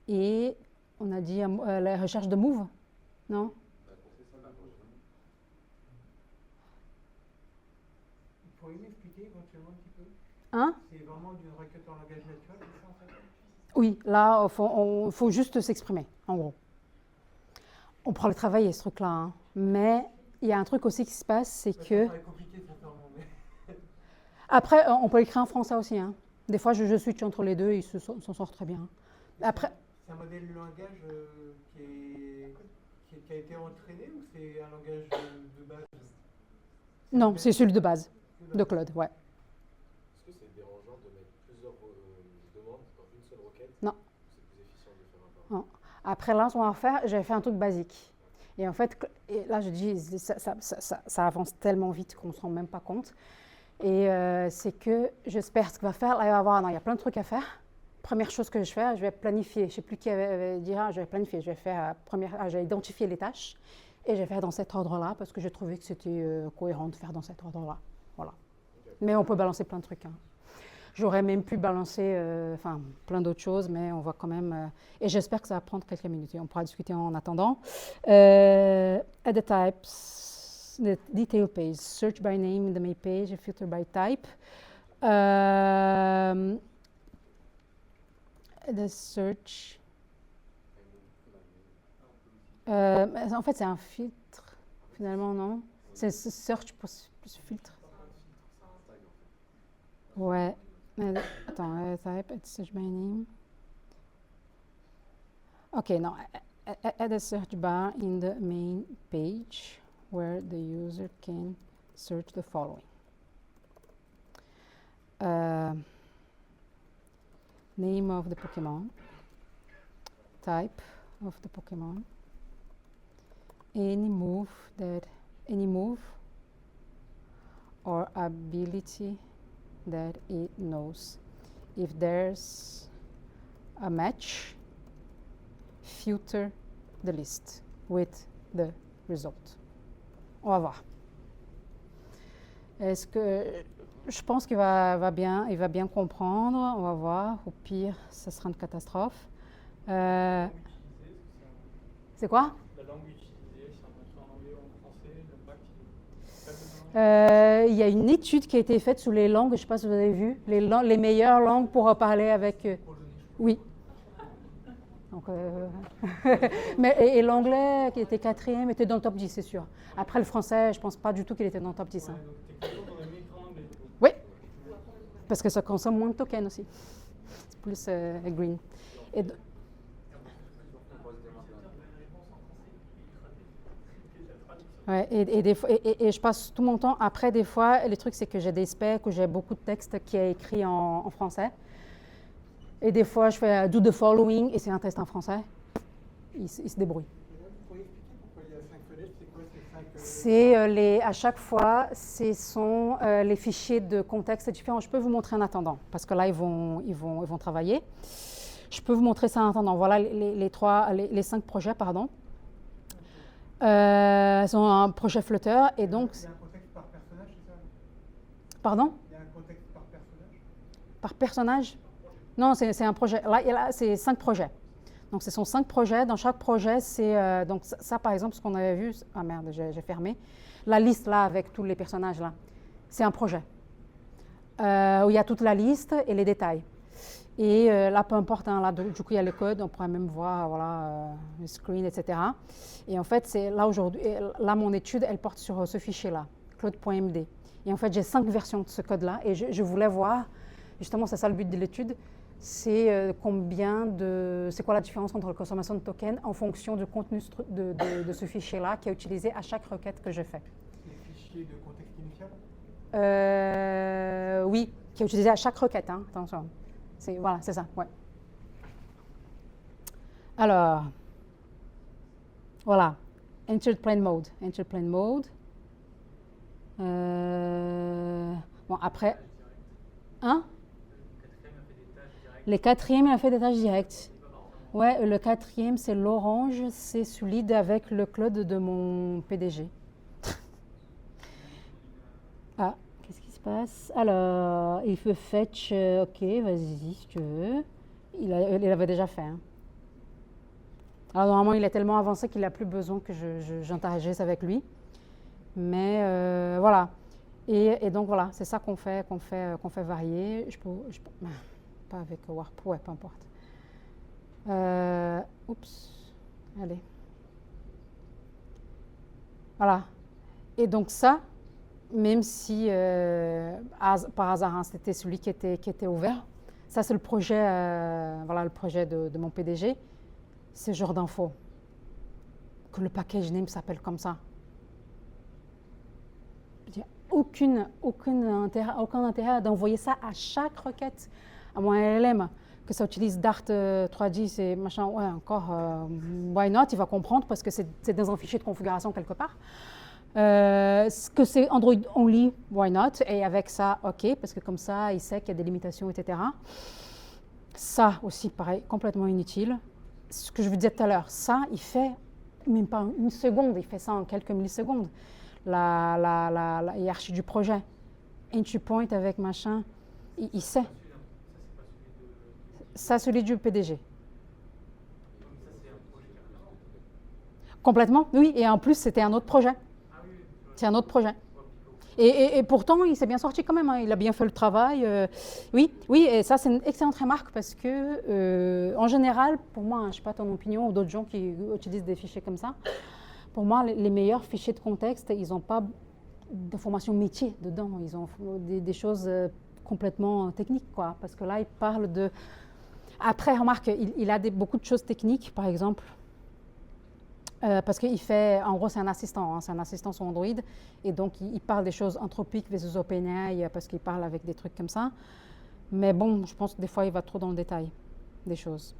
Et on a dit la recherche de move, non? Vous pourriez m'expliquer éventuellement un petit peu? Hein? C'est vraiment d'une requête en langage naturel, c'est ça en fait? Oui, là, il faut juste s'exprimer, en gros. On pourra le travailler, ce truc-là. Hein. Mais il y a un truc aussi qui se passe, c'est que... C'est compliqué, sincèrement, mais... Après, on peut écrire en français aussi. Hein. Des fois, je switch entre les deux et ils s'en sortent très bien. Après... C'est un modèle de langage qui a été entraîné ou c'est un langage de base? Non, c'est celui de base, de Claude, ouais. Est-ce que c'est dérangeant de mettre plusieurs demandes dans une seule requête? Non. C'est plus efficient de faire un par un. Non. Après, là, ce qu'on va faire, j'avais fait un truc basique. Et en fait, là, je dis, ça avance tellement vite qu'on ne se rend même pas compte. Et c'est que j'espère ce qu'il va faire. Là, il va voir, non, il y a plein de trucs à faire. Première chose que je fais, je vais planifier. Je ne sais plus qui avait dit, je vais planifier. Je vais faire je vais identifier les tâches et je vais faire dans cet ordre-là parce que j'ai trouvé que c'était cohérent de faire dans cet ordre-là. Voilà. Mais on peut balancer plein de trucs. Hein. J'aurais même pu balancer plein d'autres choses, mais on va quand même... et j'espère que ça va prendre quelques minutes et on pourra discuter en attendant. Add the types, the detail page, search by name in the main page, filter by type. The search. En fait, c'est un filtre, finalement, non? C'est search plus filtre. Ouais. Attends, type, search by name. Ok, non. Add a search bar in the main page where the user can search the following. Name of the Pokemon, type of the Pokemon, any move or ability that it knows. If there's a match, filter the list with the result. On va voir. Est-ce que je pense qu'il va bien comprendre. On va voir. Au pire, ça sera une catastrophe. C'est quoi? La langue utilisée, c'est un peu en anglais ou en français, l'impact, il y a une étude qui a été faite sur les langues, je ne sais pas si vous avez vu, les meilleures langues pour parler avec... oui. Donc, et l'anglais qui était 4e était dans le top 10, c'est sûr. Après le français, je ne pense pas du tout qu'il était dans le top 10. Hein. parce que ça consomme moins de tokens aussi. C'est plus green. Et ouais, et je passe tout mon temps. Après, des fois, le truc, c'est que j'ai des specs où j'ai beaucoup de texte qui est écrit en français. Et des fois, je fais do the following et c'est un texte en français. Il se débrouille. Vous pourriez expliquer pourquoi il y a 5 fenêtres? C'est quoi ces 5 C'est à chaque fois, ce sont les fichiers de contexte différents. Je peux vous montrer en attendant, parce que là, ils vont travailler. Je peux vous montrer ça en attendant. Voilà les 5 projets, pardon. Ils ont un projet Flutter et donc. Il y a un contexte par personnage, c'est ça? Pardon? Il y a un contexte par personnage? Par personnage? Non, c'est un projet. Là c'est 5 projets. Donc, ce sont 5 projets. Dans chaque projet, c'est. Donc, ça, par exemple, ce qu'on avait vu. Ah merde, j'ai fermé. La liste, là, avec tous les personnages, là, c'est un projet. Où il y a toute la liste et les détails. Et là, peu importe, hein, là, du coup, il y a le code. On pourrait même voir, voilà, le screen, etc. Et en fait, c'est là, aujourd'hui, là, mon étude, elle porte sur ce fichier-là, claude.md. Et en fait, j'ai 5 versions de ce code-là. Et je voulais voir, justement, c'est ça le but de l'étude. C'est c'est quoi la différence entre la consommation de tokens en fonction du contenu de ce fichier-là qui est utilisé à chaque requête que je fais. Les fichiers de contexte initial? Oui, qui est utilisé à chaque requête, hein, attention. Voilà, c'est ça, ouais. Alors, voilà, Entered Plain Mode. Entered Plain Mode. Bon, après, hein? Le quatrième, il a fait des tâches directes. Ouais, le quatrième, c'est l'orange, c'est celui avec le cloud de mon PDG. Ah, qu'est-ce qui se passe? Alors, il fait fetch, ok, vas-y, si tu veux. Il avait déjà fait. Hein. Alors, normalement, il est tellement avancé qu'il n'a plus besoin que j'interagisse avec lui. Mais voilà. Et donc, voilà, c'est ça qu'on fait varier. Pas avec Warp, ouais, peu importe. Oups, allez. Voilà. Et donc ça, même si par hasard, hein, c'était celui qui était ouvert, ça c'est le projet, voilà, le projet de mon PDG, c'est ce genre d'info. Que le package name s'appelle comme ça. Il n'y a aucun intérêt d'envoyer ça à chaque requête. À mon LLM, que ça utilise Dart 3D, et machin, ouais, encore, why not, il va comprendre parce que c'est dans un fichier de configuration quelque part. Que c'est Android only, why not, et avec ça, ok, parce que comme ça, il sait qu'il y a des limitations, etc. Ça aussi, pareil, complètement inutile. Ce que je vous disais tout à l'heure, ça, il fait même pas une seconde, il fait ça en quelques millisecondes. La hiérarchie du projet. Entry point avec machin, il sait. Ça, celui du PDG. Complètement, oui. Et en plus, c'était un autre projet. C'est un autre projet. Et pourtant, il s'est bien sorti quand même. Hein. Il a bien fait le travail. Oui, et ça, c'est une excellente remarque parce que, en général, pour moi, hein, je ne sais pas ton opinion ou d'autres gens qui utilisent des fichiers comme ça, pour moi, les meilleurs fichiers de contexte, ils n'ont pas d'informations métier dedans. Ils ont des choses complètement techniques, quoi. Parce que là, il parle de... Après, remarque, il a beaucoup de choses techniques, par exemple, parce qu'il fait, en gros, c'est un assistant, hein, c'est un assistant sur Android, et donc il parle des choses anthropiques versus OpenAI, parce qu'il parle avec des trucs comme ça. Mais bon, je pense que des fois, il va trop dans le détail des choses.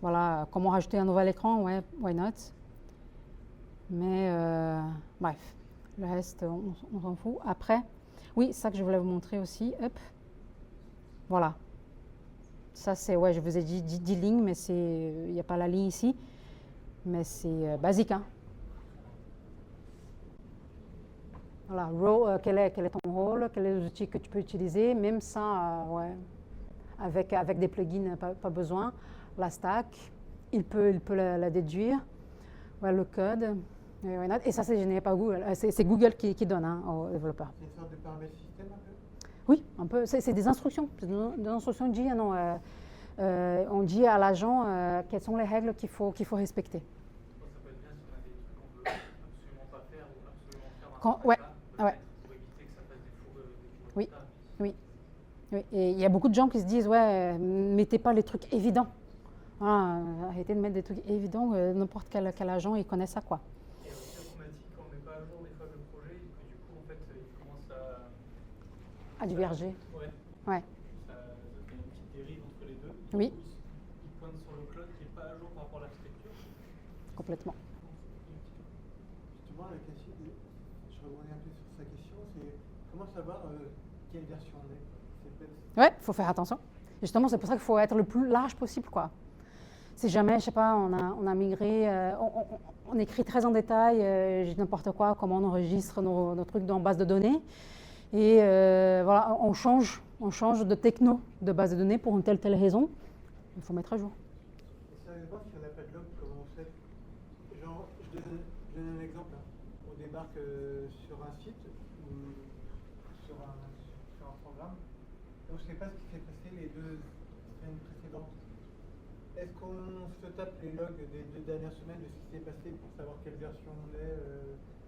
Voilà, comment rajouter un nouvel écran, ouais, why not? Mais bref, le reste, on s'en fout. Après, oui, ça que je voulais vous montrer aussi, hop, voilà. Ça, c'est, ouais, je vous ai dit 10 lignes, mais il n'y a pas la ligne ici. Mais c'est basique. Hein. Voilà, quel est ton rôle, quels sont les outils que tu peux utiliser, même ça, ouais, avec des plugins, pas besoin. La stack, il peut la déduire. Ouais, le code. Et ça, c'est généré par Google. C'est Google qui donne hein, aux développeurs. C'est une sorte de paramètre système un peu? Oui, un peu. C'est des instructions. Des instructions dit, non, on dit à l'agent quelles sont les règles qu'il faut respecter. Ça peut être bien si on a des trucs qu'on veut absolument pas faire ou absolument faire Ouais, ouais. pour éviter que ça fasse des faux Oui, résultats. oui. Oui, et il y a beaucoup de gens qui se disent, ouais, mettez pas les trucs évidents. Voilà, arrêtez de mettre des trucs évidents, n'importe quel agent, il connaît ça, quoi. Et aussi informatique, quand on met pas à jour des fois le projet, et que du coup, en fait, il commence À diverger. Ouais. Ouais. Ça fait une petite dérive entre les deux. Oui. Du coup, il pointe sur le cloud qui n'est pas à jour par rapport à l'architecture. Complètement. Justement, la question, je rebondis un peu sur sa question, c'est comment savoir quelle version on est. Ouais, il faut faire attention. Justement, c'est pour ça qu'il faut être le plus large possible, quoi. Si jamais, je sais pas, on a migré, on écrit très en détail, je dis n'importe quoi, comment on enregistre nos trucs dans base de données. Et voilà, on change de techno de base de données pour une telle raison. Il faut mettre à jour. Et sérieusement, si on n'a pas de log, comment on fait? Genre, je donne un exemple. Hein. On débarque sur un site ou sur un programme. On ne sait pas ce qui s'est passé les 2 semaines précédentes. Est-ce qu'on se tape les logs des 2 dernières semaines de ce qui s'est passé pour savoir quelle version on est,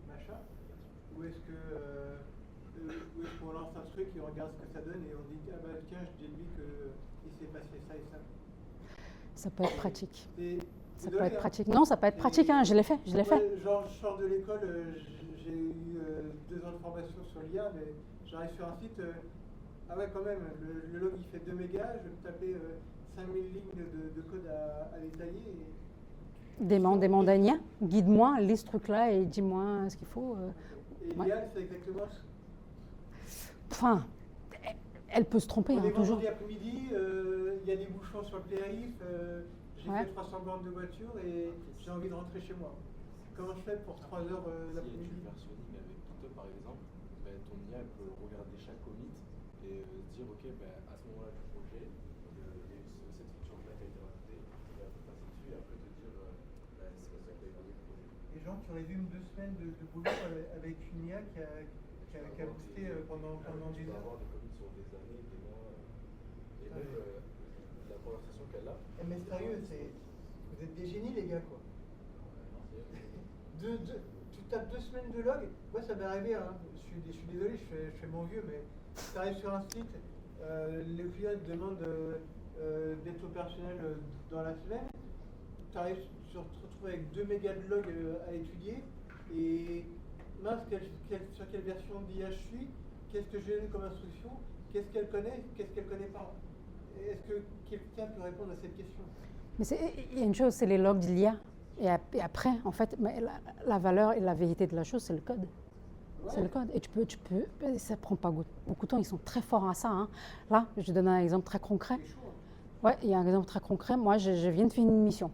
machin? Ou est-ce qu'on lance un truc et on regarde ce que ça donne et on dit ah bah tiens, je déduis qu'il s'est passé ça et ça? Ça peut être pratique. Ça peut Désolé, être hein. pratique. Non, ça peut être pratique, hein, je l'ai fait. Ouais, genre, je sors de l'école, j'ai eu 2 ans de formation sur l'IA, mais j'arrive sur un site, ah ouais, quand même, le log il fait 2 mégas, je vais me taper 5000 lignes de code à détailler. Demande à Nia, guide-moi, lis ce truc-là et dis-moi ce qu'il faut. Et Ouais. l'IA, c'est exactement ce. Enfin, elle peut se tromper, On hein, est toujours. vendredi après-midi, il y a des bouchons sur le périph', j'ai Ouais. fait 300 bornes de voiture et j'ai envie de rentrer chez moi. Comment je fais pour 3 heures Si tu l'après-midi? versionning avec GitHub par exemple, ben, ton IA elle peut regarder chaque commit et se dire ok ben, à ce moment-là du projet, il y a eu cette feature-là qui a été rajoutée, et elle peut passer dessus et après te dire ben, c'est comme ça que tu as évalué le projet. Et genre, tu résumes 2 semaines de boulot avec une IA qui a boosté pendant Tu des peux heures. avoir des commits sur des années, des mois, et même la conversation qu'elle a. Mais sérieux, vous êtes des génies les gars quoi. Tu tapes 2 semaines de log, moi ça m'est arrivé, hein. Je suis désolé, je fais mon vieux, mais tu arrives sur un site, le client te demande d'être opérationnel dans la semaine, tu arrives, tu te retrouves avec 2 mégas de log à étudier, et mince, sur quelle version d'IA je suis, qu'est-ce que j'ai comme instruction, qu'est-ce qu'elle connaît pas. Est-ce que quelqu'un peut répondre à cette question? Mais il y a une chose, c'est les logs de l'IA. Et après, en fait, la valeur et la vérité de la chose, c'est le code. Ouais. C'est le code. Et ça prend pas beaucoup de temps. Ils sont très forts à ça. Hein. Là, je donne un exemple très concret. C'est chaud, hein. Ouais, il y a un exemple très concret. Moi, je viens de finir une mission.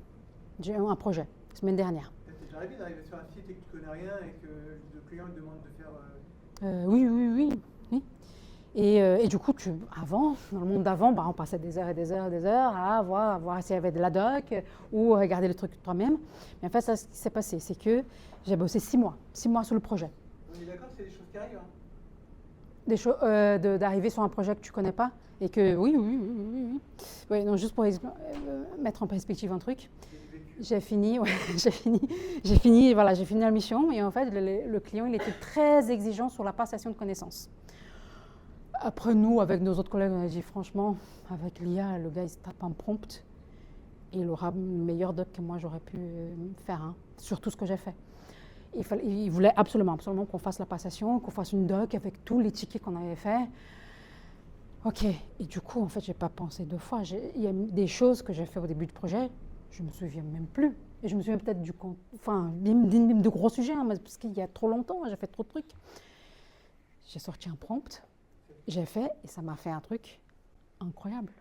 J'ai eu un projet, semaine dernière. Ça t'est déjà arrivé d'arriver sur un site et que tu connais rien et que le client te demande de faire. Oui. Et du coup, dans le monde d'avant, on passait des heures et des heures à voir s'il y avait de la doc ou regarder le truc toi-même. Mais en fait, ça, ce qui s'est passé, c'est que j'ai bossé 6 mois sur le projet. On est d'accord, c'est des choses qui arrivent. Hein. Des choses, d'arriver sur un projet que tu connais pas et que oui, non, juste pour mettre en perspective un truc. J'ai fini la mission et en fait, le client, il était très exigeant sur la passation de connaissances. Après, nous, avec nos autres collègues, on a dit franchement, avec l'IA, le gars, il se tape un prompt et il aura une meilleure doc que moi, j'aurais pu faire, hein, sur tout ce que j'ai fait. Il voulait absolument qu'on fasse la passation, qu'on fasse une doc avec tous les tickets qu'on avait fait. Ok, et du coup, en fait, je n'ai pas pensé 2 fois. Il y a des choses que j'ai fait au début du projet, je ne me souviens même plus. Et je me souviens peut-être de gros sujets, hein, parce qu'il y a trop longtemps, j'ai fait trop de trucs. J'ai sorti un prompt. J'ai fait, et ça m'a fait un truc incroyable.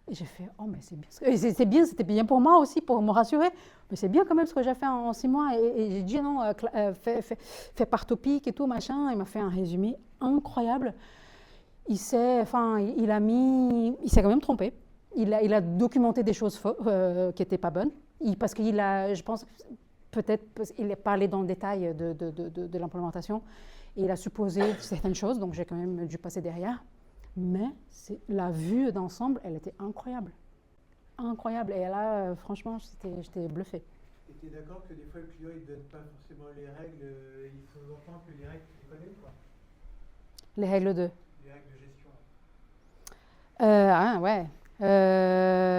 Et j'ai fait, oh mais c'est bien, c'était bien pour moi aussi, pour me rassurer. Mais c'est bien quand même ce que j'ai fait en 6 mois. Et j'ai dit non, fait par topic et tout, machin. Il m'a fait un résumé incroyable. Il s'est quand même trompé. Il a documenté des choses qui n'étaient pas bonnes. Parce qu'il a, je pense, peut-être, il est pas allé dans le détail de l'implémentation. Et il a supposé certaines choses, donc j'ai quand même dû passer derrière. Mais la vue d'ensemble, elle était incroyable. Incroyable. Et là, franchement, j'étais bluffée. Et tu es d'accord que des fois, le client, il ne donne pas forcément les règles, il sous-entend que les règles, tu les connais, quoi. Les règles de Les règles de gestion. Ouais.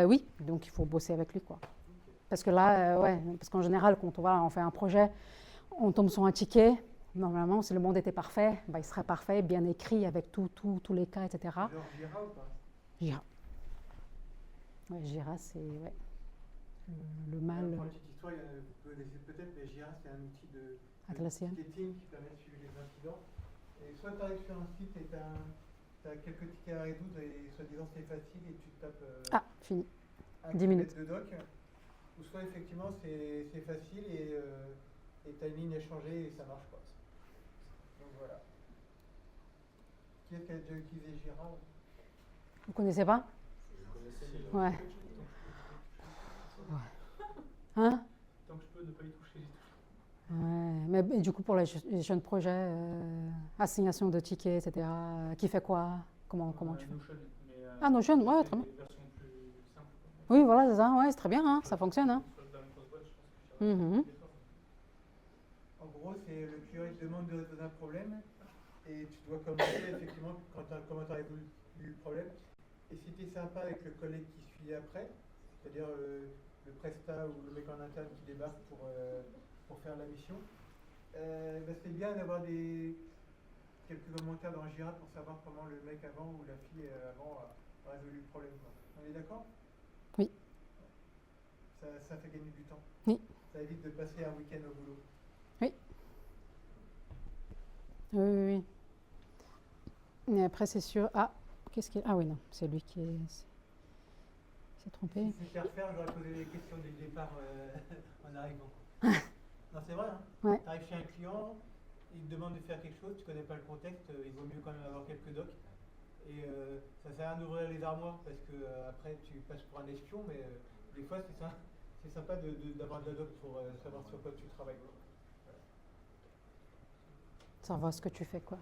Oui, donc il faut bosser avec lui, quoi. Parce que là, ouais, parce qu'en général, quand on fait un projet, on tombe sur un ticket. Normalement, si le monde était parfait, bah, il serait parfait, bien écrit, avec tous les cas, etc. Genre Jira ou pas? Jira. Ouais, Jira, c'est ouais, le mal Pour une petite histoire, vous connaissez peut-être, mais Jira, c'est un outil de Atlassian. ticketing qui permet de suivre les incidents. Et soit tu arrives sur un site et tu as quelques tickets à résoudre et soi-disant c'est facile et tu te tapes Ah, fini. un 10 minutes. kilomètre de doc, ou soit effectivement c'est facile et tu as une ligne échangée et ça marche pas. Donc voilà. Qui est-ce qui a déjà utilisé Jira? Vous connaissez pas? Je connaissais, mais Ouais. Hein? Tant que je peux ne pas y toucher, j'y touche. Ouais. Mais du coup, pour les jeunes projets, assignation de tickets, etc., qui fait quoi? Comment tu fais? Notion, mais, Ah, Notion, ouais, c'est très bien. des versions plus simples, quoi. Oui, voilà, c'est ça. Ouais, c'est très bien, hein, ça fonctionne. Hein. Dans une grosse boîte, je pense que Jira, Mhm. c'est l'effort. En gros, c'est le client il te demande de résoudre un problème et tu dois commencer effectivement comment tu as résolu le problème. Et si tu es sympa avec le collègue qui suit après, c'est-à-dire le prestat ou le mec en interne qui débarque pour faire la mission, c'est bien d'avoir quelques commentaires dans Jira pour savoir comment le mec avant ou la fille avant a résolu le problème, quoi. On est d'accord? Oui. Ça fait gagner du temps. Oui. Ça évite de passer un week-end au boulot. Oui. Oui, oui, oui. Et après, c'est sûr. Ah, qu'est-ce qu'il. Ah oui, non, c'est lui qui s'est trompé. Si c'était à refaire, j'aurais posé les questions dès le départ en arrivant. Non, c'est vrai, hein. Ouais. Tu arrives chez un client, il te demande de faire quelque chose, tu connais pas le contexte, il vaut mieux quand même avoir quelques docs. Et ça sert à rien d'ouvrir les armoires parce que après tu passes pour un espion, mais des fois c'est sympa d'avoir de la doc pour savoir sur quoi tu travailles. Savoir ce que tu fais, quoi.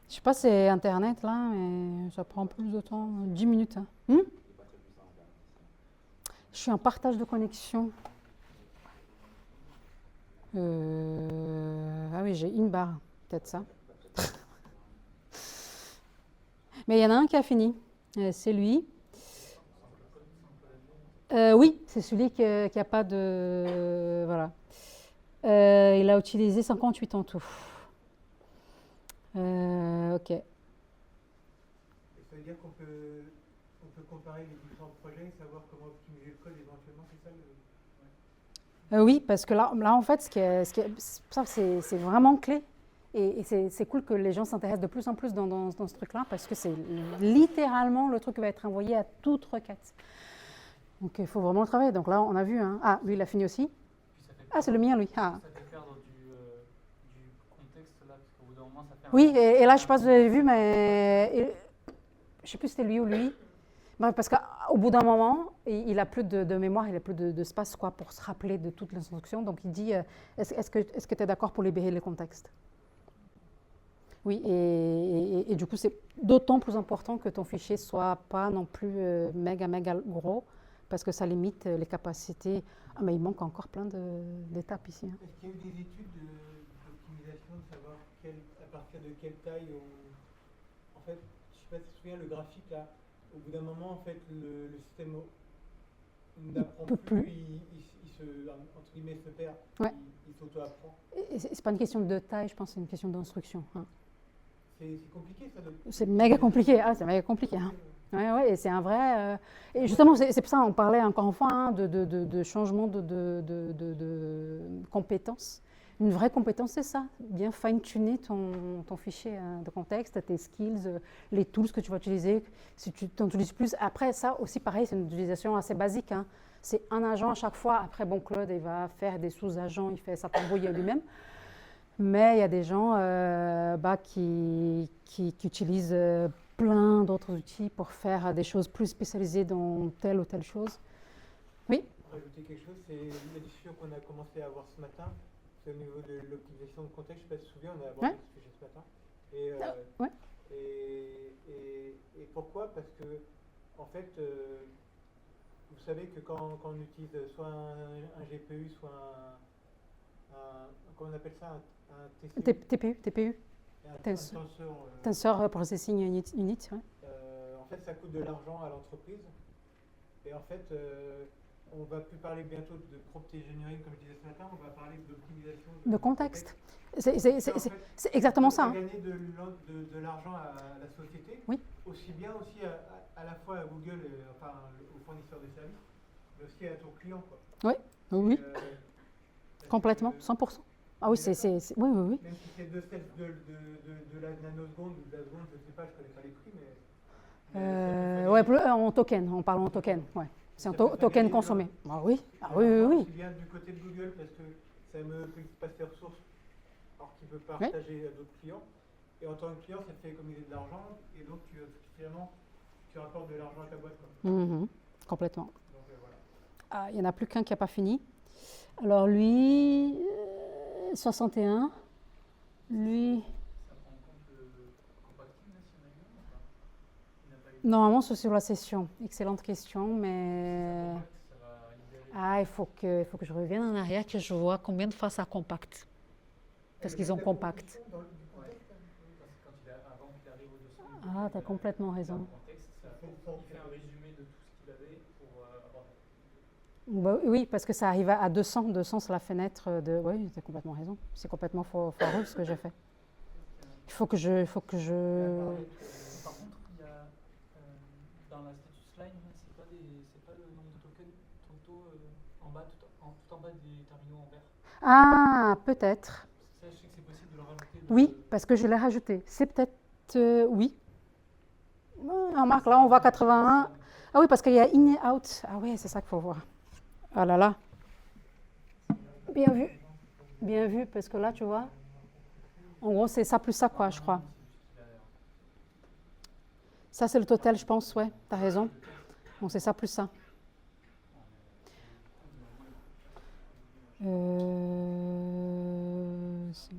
Je sais pas, c'est Internet, là, mais ça prend plus de temps. 10 minutes. Hein. Je suis en partage de connexion. Ah oui, j'ai une barre. Peut-être ça. Mais il y en a un qui a fini. C'est lui. Oui, c'est celui qui n'a pas de... Voilà. Il a utilisé 58 en tout. Ok. Et ça veut dire qu'on peut comparer les différents projets et savoir comment optimiser le code éventuellement, c'est ça Oui, parce que là en fait, c'est vraiment clé. Et c'est cool que les gens s'intéressent de plus en plus dans ce truc-là, parce que c'est littéralement le truc qui va être envoyé à toute requête. Donc il faut vraiment le travailler. Donc là, on a vu. Hein. Ah, lui, il a fini aussi. Ah, c'est le mien, lui. Ah. Ça fait perdre du contexte là, parce qu'au bout d'un moment, ça fait un... Oui, et là, je ne sais pas si vous avez vu, mais je ne sais plus si c'était lui ou lui. Parce qu'au bout d'un moment, il n'a plus de mémoire, il n'a plus d'espace quoi, pour se rappeler de toute l'instruction. Donc il dit, est-ce que tu es d'accord pour libérer les contextes? Oui, et du coup, c'est d'autant plus important que ton fichier ne soit pas non plus méga gros, parce que ça limite les capacités. Ah, mais il manque encore plein d'étapes ici. Hein. Est-ce qu'il y a eu des études d'optimisation, de savoir à partir de quelle taille En fait, je ne sais pas si tu te souviens, le graphique là, au bout d'un moment, en fait, le système n'apprend plus, il se, entre guillemets, se perd, ouais. il s'auto-apprend. C'est pas une question de taille, je pense, c'est une question d'instruction. Hein. C'est compliqué ça C'est méga compliqué, ah, c'est méga compliqué. Hein. Ouais, et c'est un vrai. Et justement, c'est pour ça qu'on parlait encore une fois hein, de changement de compétences. Une vraie compétence, c'est ça. Bien fine-tuner ton fichier de contexte, tes skills, les tools que tu vas utiliser. Si tu t'en utilises plus. Après, ça aussi, pareil, c'est une utilisation assez basique. Hein. C'est un agent à chaque fois. Après, bon, Claude, il va faire des sous-agents, il fait sa tambouille lui-même. Mais il y a des gens qui utilisent plein d'autres outils pour faire des choses plus spécialisées dans telle ou telle chose. Oui. Pour ajouter quelque chose, c'est la discussion qu'on a commencé à avoir ce matin. C'est au niveau de l'optimisation de contexte. Je ne sais pas si tu te souviens, on a abordé ce sujet ce matin. Et pourquoi? Parce que, en fait, vous savez que quand on utilise soit un GPU, soit comment on appelle ça, un TPU. Et un Tensor. tensor, Tensor Processing Unit, ouais. en fait, ça coûte de l'argent à l'entreprise. Et en fait, on va plus parler bientôt de prompt engineering, comme je disais ce matin, on va parler d'optimisation De contexte. En fait, C'est exactement ça. on Hein. va gagner de l'argent à la société, Oui. aussi bien aussi à la fois à Google, enfin aux fournisseurs de services, mais aussi à ton client, quoi. Oui, Parce complètement, que, 100%. Ah oui, oui, oui, oui. même si c'est de la nanoseconde ou de la seconde, je ne sais pas, je ne connais pas les prix, mais Ouais, en token, on parle en token, ouais. C'est un token consommé. Ah oui, oui. Aussi bien du côté de Google, parce que ça me passe ses ressources, alors qu'il peut partager à d'autres clients. Et en tant que client, ça te fait économiser de l'argent, et donc finalement, tu rapportes de l'argent à ta boîte, quoi. Complètement. Donc voilà. Ah, il n'y en a plus qu'un qui n'a pas fini. Alors lui, 61. Lui, Ça prend en compte le compacting, là, si on a eu un ou pas? Il n'a pas eu. normalement, c'est sur la session. Excellente question, mais... Ça va libérer. Ah, il faut que je revienne en arrière, que je vois combien de fois ça compacte. Parce qu'ils ont compact. Dans le- Ouais. Parce que avant qu'il arrive au 200, Ah, tu as complètement raison. le contexte, il fait un résumé de tout ce qu'il avait pour avoir. Bah, oui, parce que ça arrive à 200. 200, c'est la fenêtre de... Oui, tu as complètement raison. C'est complètement foireux ce que j'ai fait. Il faut que je... Par contre, il y a dans la status line, c'est pas le nombre de tokens tout en bas, tout en bas des terminaux en vert. Ah, peut-être. Ça, je sais que c'est possible de le rajouter. Oui, parce que je l'ai rajouté. C'est peut-être... oui. Remarque, là, on voit 81. Ah oui, parce qu'il y a in et out. Ah oui, c'est ça qu'il faut voir. Ah là là. Bien vu. Bien vu, parce que là, tu vois, en gros, c'est ça plus ça, quoi, je crois. Ça, c'est le total, je pense, ouais, t'as raison. Bon, c'est ça plus ça. C'est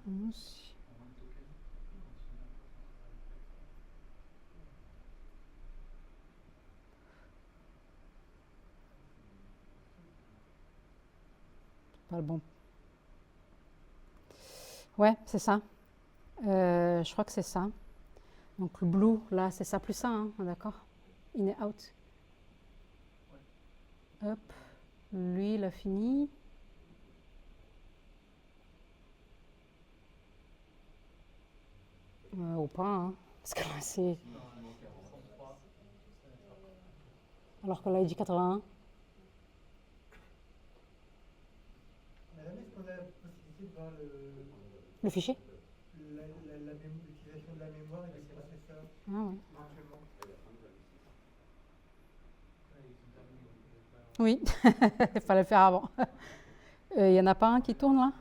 11. Pas le bon. Ouais, c'est ça. Je crois que c'est ça. Donc le blue, là, c'est ça plus ça, hein, d'accord? In et out. Hop. Lui, il a fini. Ou pas, hein. Parce que là, c'est... Alors que là, il dit 81. Madame, est-ce qu'on a la possibilité de voir Le fichier? l'utilisation de la mémoire et des processeurs Ah oui. éventuellement? Oui, il fallait le faire avant. Il n'y en a pas un qui tourne là?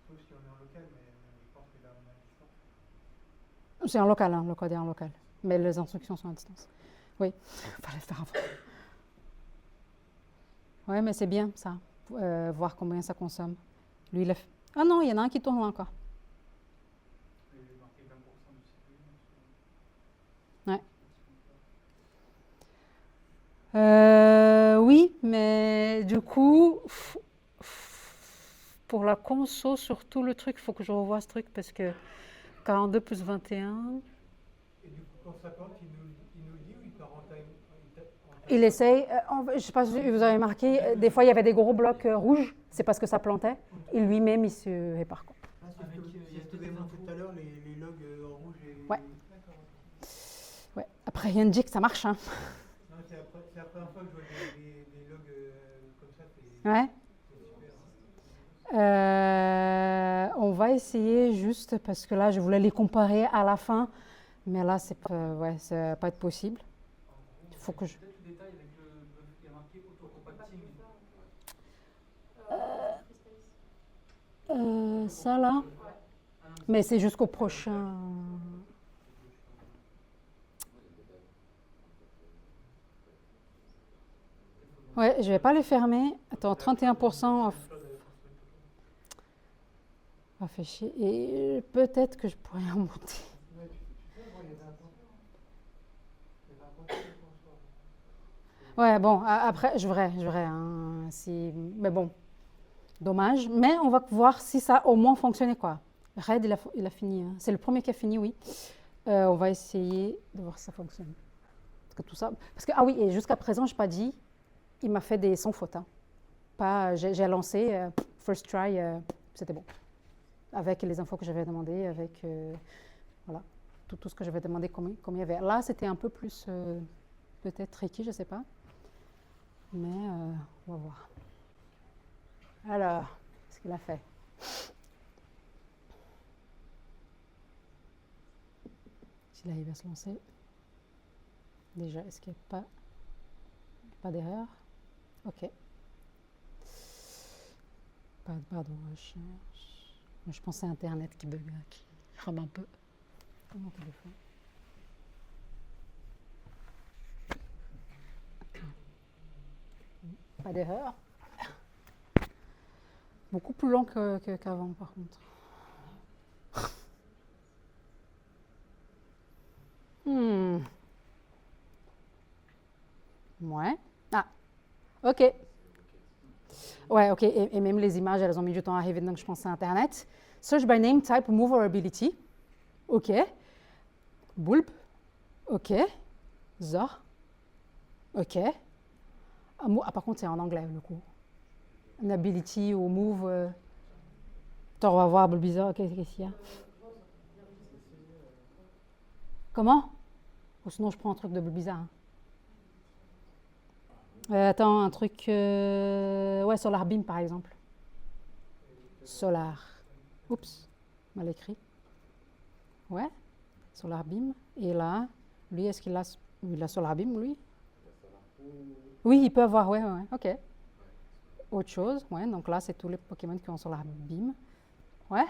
Sauf si on est en local, mais je pense que là on a à distance. C'est en local, hein, le code est en local. Mais les instructions sont à distance. Oui, il fallait le faire avant. Oui, mais c'est bien ça, voir combien ça consomme. Lui, il a fait... Ah non, il y en a un qui tourne là encore. Il est marqué 20% du CPU. Ouais. Oui, mais du coup, pour la conso, sur tout le truc, il faut que je revoie ce truc parce que 42 plus 21. Et du coup, quand ça compte, il nous le dit ou il part en time? Il essaye, je ne sais pas si vous avez remarqué, des fois il y avait des gros blocs rouges, c'est parce que ça plantait. Et lui-même, il se répare, quoi. Ah, c'est ce que vous avez montré tout à l'heure, les logs en rouge et... Ouais. Ouais. Après, Yanjik, ça marche, hein. Non, c'est la première fois que je vois des logs comme ça. Ouais. C'est super. On va essayer juste parce que là, je voulais les comparer à la fin, mais là, ça va pas être possible. Il faut que je... Peut-être le détail avec il y a marqué auto-compacting. Ça là, mais c'est jusqu'au prochain. Ouais, je vais pas les fermer. Attends, 31%. Ah, fait chier. Et peut-être que je pourrais en monter. Ouais, tu sais, moi, il y avait un point. Il y avait un point sur le soir. Ouais, bon, après, je verrai. Hein, si... Mais bon, Dommage, mais on va voir si ça a au moins fonctionné, quoi. Red, il a fini. Hein. C'est le premier qui a fini, oui. On va essayer de voir si ça fonctionne. Parce que tout ça... ah oui, et jusqu'à présent, je n'ai pas dit, il m'a fait des sans faute. Hein. Pas, j'ai lancé, first try, c'était bon. Avec les infos que j'avais demandées, avec voilà, tout ce que j'avais demandé, combien il y avait. Là, c'était un peu plus, peut-être tricky, je ne sais pas. Mais on va voir. Alors, qu'est-ce qu'il a fait? S'il arrive à se lancer. Déjà, est-ce qu'il n'y a pas d'erreur? Ok. Pas de recherche. Je pense que c'est Internet qui bug, qui rame un peu. Comment on le fait? Pas d'erreur. Beaucoup plus lent qu'avant, par contre. Ouais. Ah, ok. Ouais, ok. Et même les images, elles ont mis du temps à arriver, donc je pense à Internet. Search by name, type, move or ability. Ok. Bulb. Ok. Zor. Ok. Par contre, c'est en anglais, le coup. An ability ou move. Attends, on va voir Bulbizarre. Qu'est-ce qu'il y a? Comment? Ou sinon, je prends un truc de Bulbizarre. Hein. Attends, un truc... ouais, Solar Beam, par exemple. Solar. Oups, mal écrit. Ouais, Solar Beam. Et là, lui, est-ce qu'il a... Il a Solar Beam, lui? Oui, il peut avoir, ouais, ok. Autre chose, ouais, donc là, c'est tous les Pokémon qui ont Solar Beam. Ouais.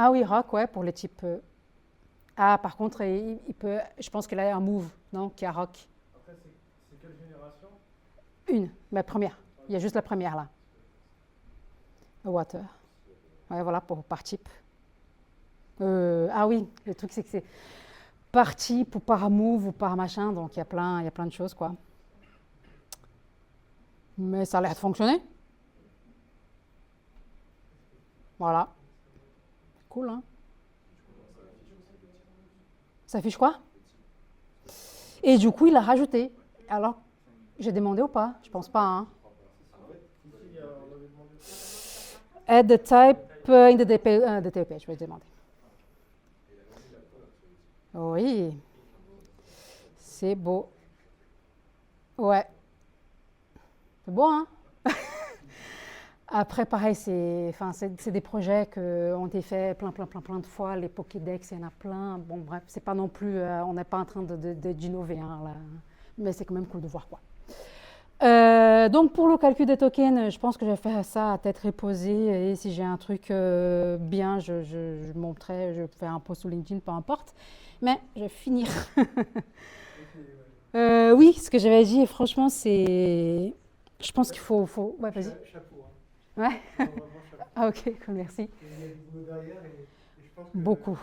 Ah oui, rock, ouais, pour les types. Ah, par contre, il peut. Je pense qu'il a un move, non, qui a rock. Après, c'est quelle génération? Une, mais première. Il y a juste la première là. Water. Ouais, voilà, par type. Ah oui, le truc, c'est que c'est par type ou par move ou par machin, donc il y a plein de choses, quoi. Mais ça a l'air de fonctionner. Voilà. Cool, hein? Ça affiche quoi? Et du coup, il a rajouté. Alors, j'ai demandé ou pas? Je pense pas, hein? Add the type in the DP page, je vais demander. Oui. C'est beau. Ouais. C'est beau, hein? Après, pareil, c'est des projets qui ont été faits plein de fois. Les Pokédex, il y en a plein. Bon, bref, c'est pas non plus... on n'est pas en train d'innover, hein, là. Mais c'est quand même cool de voir, quoi. Donc, pour le calcul des tokens, je pense que je vais faire ça à tête reposée. Et si j'ai un truc bien, je montrerai, je fais un post sur LinkedIn, peu importe. Mais je vais finir. Oui, ce que j'avais dit, franchement, c'est... Je pense qu'il faut... Ouais, vas-y. Chapeau. Hein. Ouais. Vraiment chapeau. Ah, ok, merci. Et il y a du boulot derrière et je pense que... Beaucoup.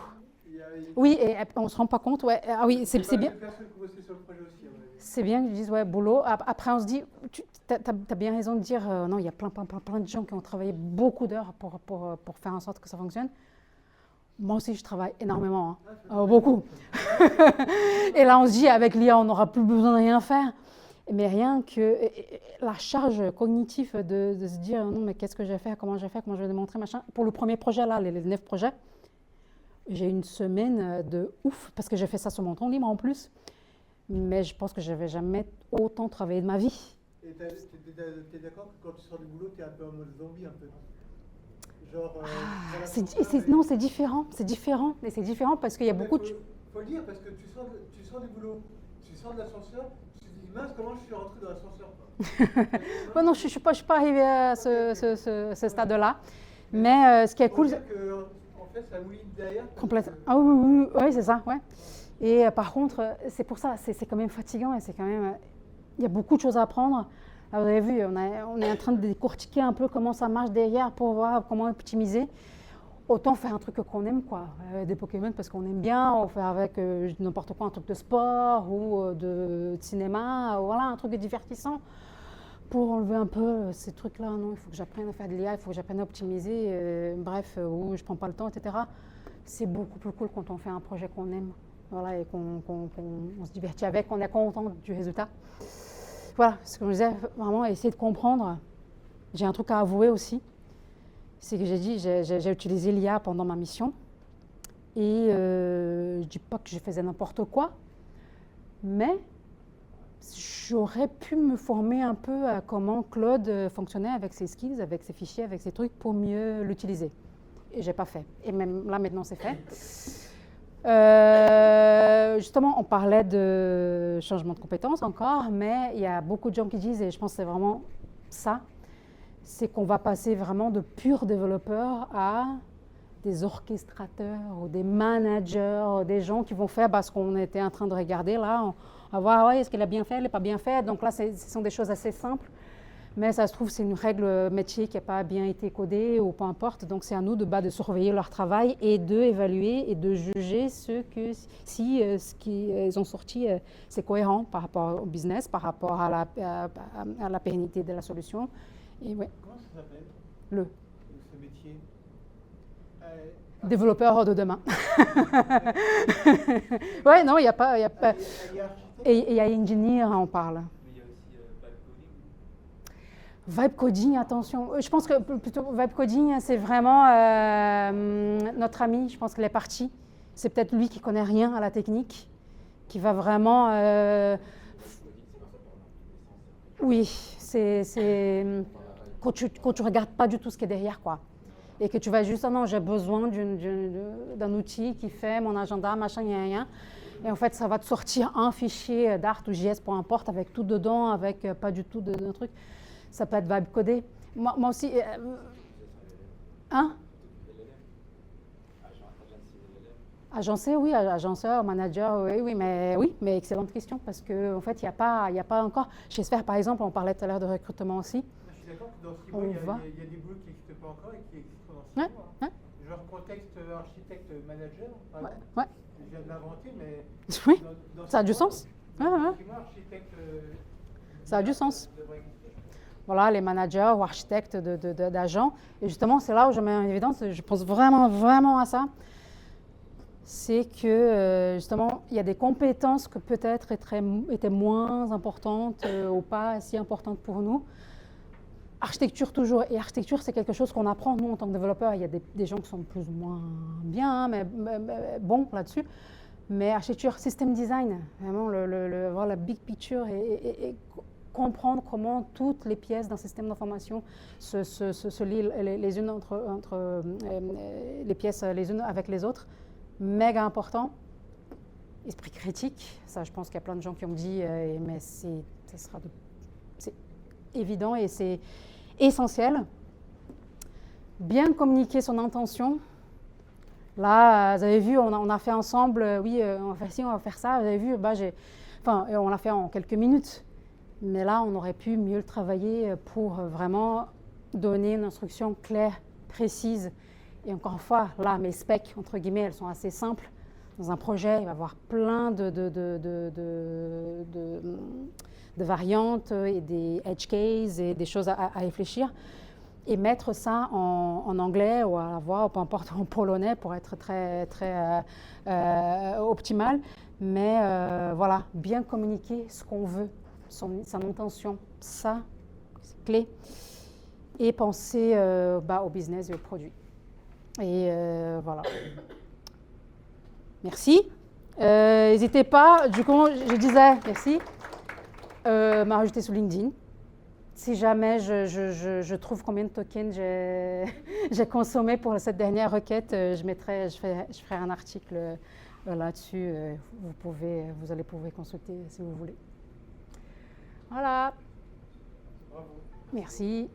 Il y a, Oui, et on ne se rend pas compte. Ouais. Ah oui, c'est bien. Personne qui bossait sur le projet aussi, à mon avis. C'est bien que tu dises, ouais, boulot. Après, on se dit, tu as bien raison de dire, non, il y a plein de gens qui ont travaillé beaucoup d'heures pour faire en sorte que ça fonctionne. Moi aussi, je travaille énormément, hein. Beaucoup. Et là, on se dit, avec l'IA, on n'aura plus besoin de rien faire. Mais rien que la charge cognitive de se dire, non, mais qu'est-ce que je vais faire, comment je vais faire, comment je vais démontrer, machin. Pour le premier projet, là, les 9 projets, j'ai une semaine de ouf, parce que j'ai fait ça sur mon temps libre en plus. Mais je pense que je n'avais jamais autant travaillé de ma vie. Et t'es d'accord que quand tu sors du boulot, t'es un peu en mode zombie, un peu, non? Genre, non, c'est différent, mais c'est différent parce qu'il y a beaucoup de... Faut le dire, parce que tu sors du boulot, tu sors de l'ascenseur, tu te dis, mince, comment je suis rentré dans l'ascenseur? Ouais, non, je ne suis pas arrivée à ce stade-là, mais ce qui est cool... En fait, ça mouline derrière. Complètement. Ah oui, c'est ça, ouais. Et par contre, c'est pour ça, c'est quand même fatigant et c'est quand même... Il y a beaucoup de choses à apprendre. Alors, vous avez vu, on est en train de décortiquer un peu comment ça marche derrière pour voir comment optimiser. autant faire un truc qu'on aime, quoi. Des Pokémon parce qu'on aime bien, on fait avec n'importe quoi, un truc de sport ou de cinéma, voilà, un truc divertissant. Pour enlever un peu ces trucs-là, non, il faut que j'apprenne à faire de l'IA, il faut que j'apprenne à optimiser, bref, où je ne prends pas le temps, etc. C'est beaucoup plus cool quand on fait un projet qu'on aime, voilà, et qu'on se divertit avec, qu'on est content du résultat. Voilà, ce que je disais, vraiment essayer de comprendre. J'ai un truc à avouer aussi, c'est que j'ai utilisé l'IA pendant ma mission, et je ne dis pas que je faisais n'importe quoi, mais j'aurais pu me former un peu à comment Claude fonctionnait avec ses skills, avec ses fichiers, avec ses trucs pour mieux l'utiliser. Et je n'ai pas fait. Et même là, maintenant, c'est fait. Justement, on parlait de changement de compétences encore, mais il y a beaucoup de gens qui disent, et je pense que c'est vraiment ça, c'est qu'on va passer vraiment de purs développeurs à des orchestrateurs ou des managers, des gens qui vont faire ce qu'on était en train de regarder là. On va voir, ouais, est-ce qu'il a bien fait, il n'a pas bien fait. Donc là, ce sont des choses assez simples. Mais ça se trouve, c'est une règle métier qui n'a pas bien été codée ou peu importe. Donc c'est à nous de surveiller leur travail et d'évaluer et de juger si ce qu'ils ont sorti, c'est cohérent par rapport au business, par rapport à la pérennité de la solution. Et ouais. Comment ça s'appelle ce métier Développeur de demain. Ouais, non, il n'y a pas. Et il y a engineer, on parle. Mais il y a aussi vibe coding. Vibe coding, attention. Je pense que plutôt vibe coding, c'est vraiment notre ami. Je pense qu'il est parti. C'est peut-être lui qui connaît rien à la technique, qui va vraiment. Oui, c'est quand tu regardes pas du tout ce qui est derrière, quoi. Et que tu vas juste, non, j'ai besoin d'un outil qui fait mon agenda, machin, rien. Et en fait, ça va te sortir un fichier Dart ou JS, peu importe, avec tout dedans, avec pas du tout de truc. Ça peut être vibe codé. Moi aussi. Hein? Agencé, oui, agenceur, manager, oui, mais excellente question, parce qu'en fait, il n'y a pas encore. Chez Sphere, par exemple, on parlait tout à l'heure de recrutement aussi. Je suis d'accord que dans 6 mois, il y a des boulots qui n'existent pas encore et qui existent dans 6 mois. Ouais. Genre contexte architecte manager, par exemple. Ouais. Je viens de l'inventer, mais oui, dans ça a 6 du mois, sens. Dans 6 mois, architecte. Ça a du sens. Devrait exister. Voilà, les managers ou architectes d'agents. Et justement, c'est là où je mets en évidence, je pense vraiment, vraiment à ça. C'est que, justement, il y a des compétences que peut-être étaient moins importantes ou pas si importantes pour nous. Architecture toujours. Et architecture, c'est quelque chose qu'on apprend, nous, en tant que développeurs. Il y a des gens qui sont plus ou moins bien, mais bons là-dessus. Mais architecture, system design, vraiment, voir la big picture et comprendre comment toutes les pièces d'un système d'information se lient les unes entre les pièces les unes avec les autres. Méga important. Esprit critique, ça je pense qu'il y a plein de gens qui ont dit, mais c'est évident et c'est essentiel. Bien communiquer son intention. Là, vous avez vu, on a fait ensemble, oui, on va faire ci, on va faire ça. Vous avez vu, on l'a fait en quelques minutes. Mais là, on aurait pu mieux le travailler pour vraiment donner une instruction claire, précise. Et encore une fois, là, mes specs, entre guillemets, elles sont assez simples. Dans un projet, il va y avoir plein de variantes et des edge cases et des choses à réfléchir. Et mettre ça en anglais ou à la voix, ou peu importe, en polonais pour être très, très optimal. Mais voilà, bien communiquer ce qu'on veut, son intention, ça, c'est clé. Et penser au business et au produit. Et voilà. Merci. N'hésitez pas, du coup, je disais, merci, m'a rajouté sur LinkedIn. Si jamais je trouve combien de tokens j'ai consommé pour cette dernière requête, je ferai un article là-dessus. Vous allez pouvoir consulter si vous voulez. Voilà. Bravo. Merci.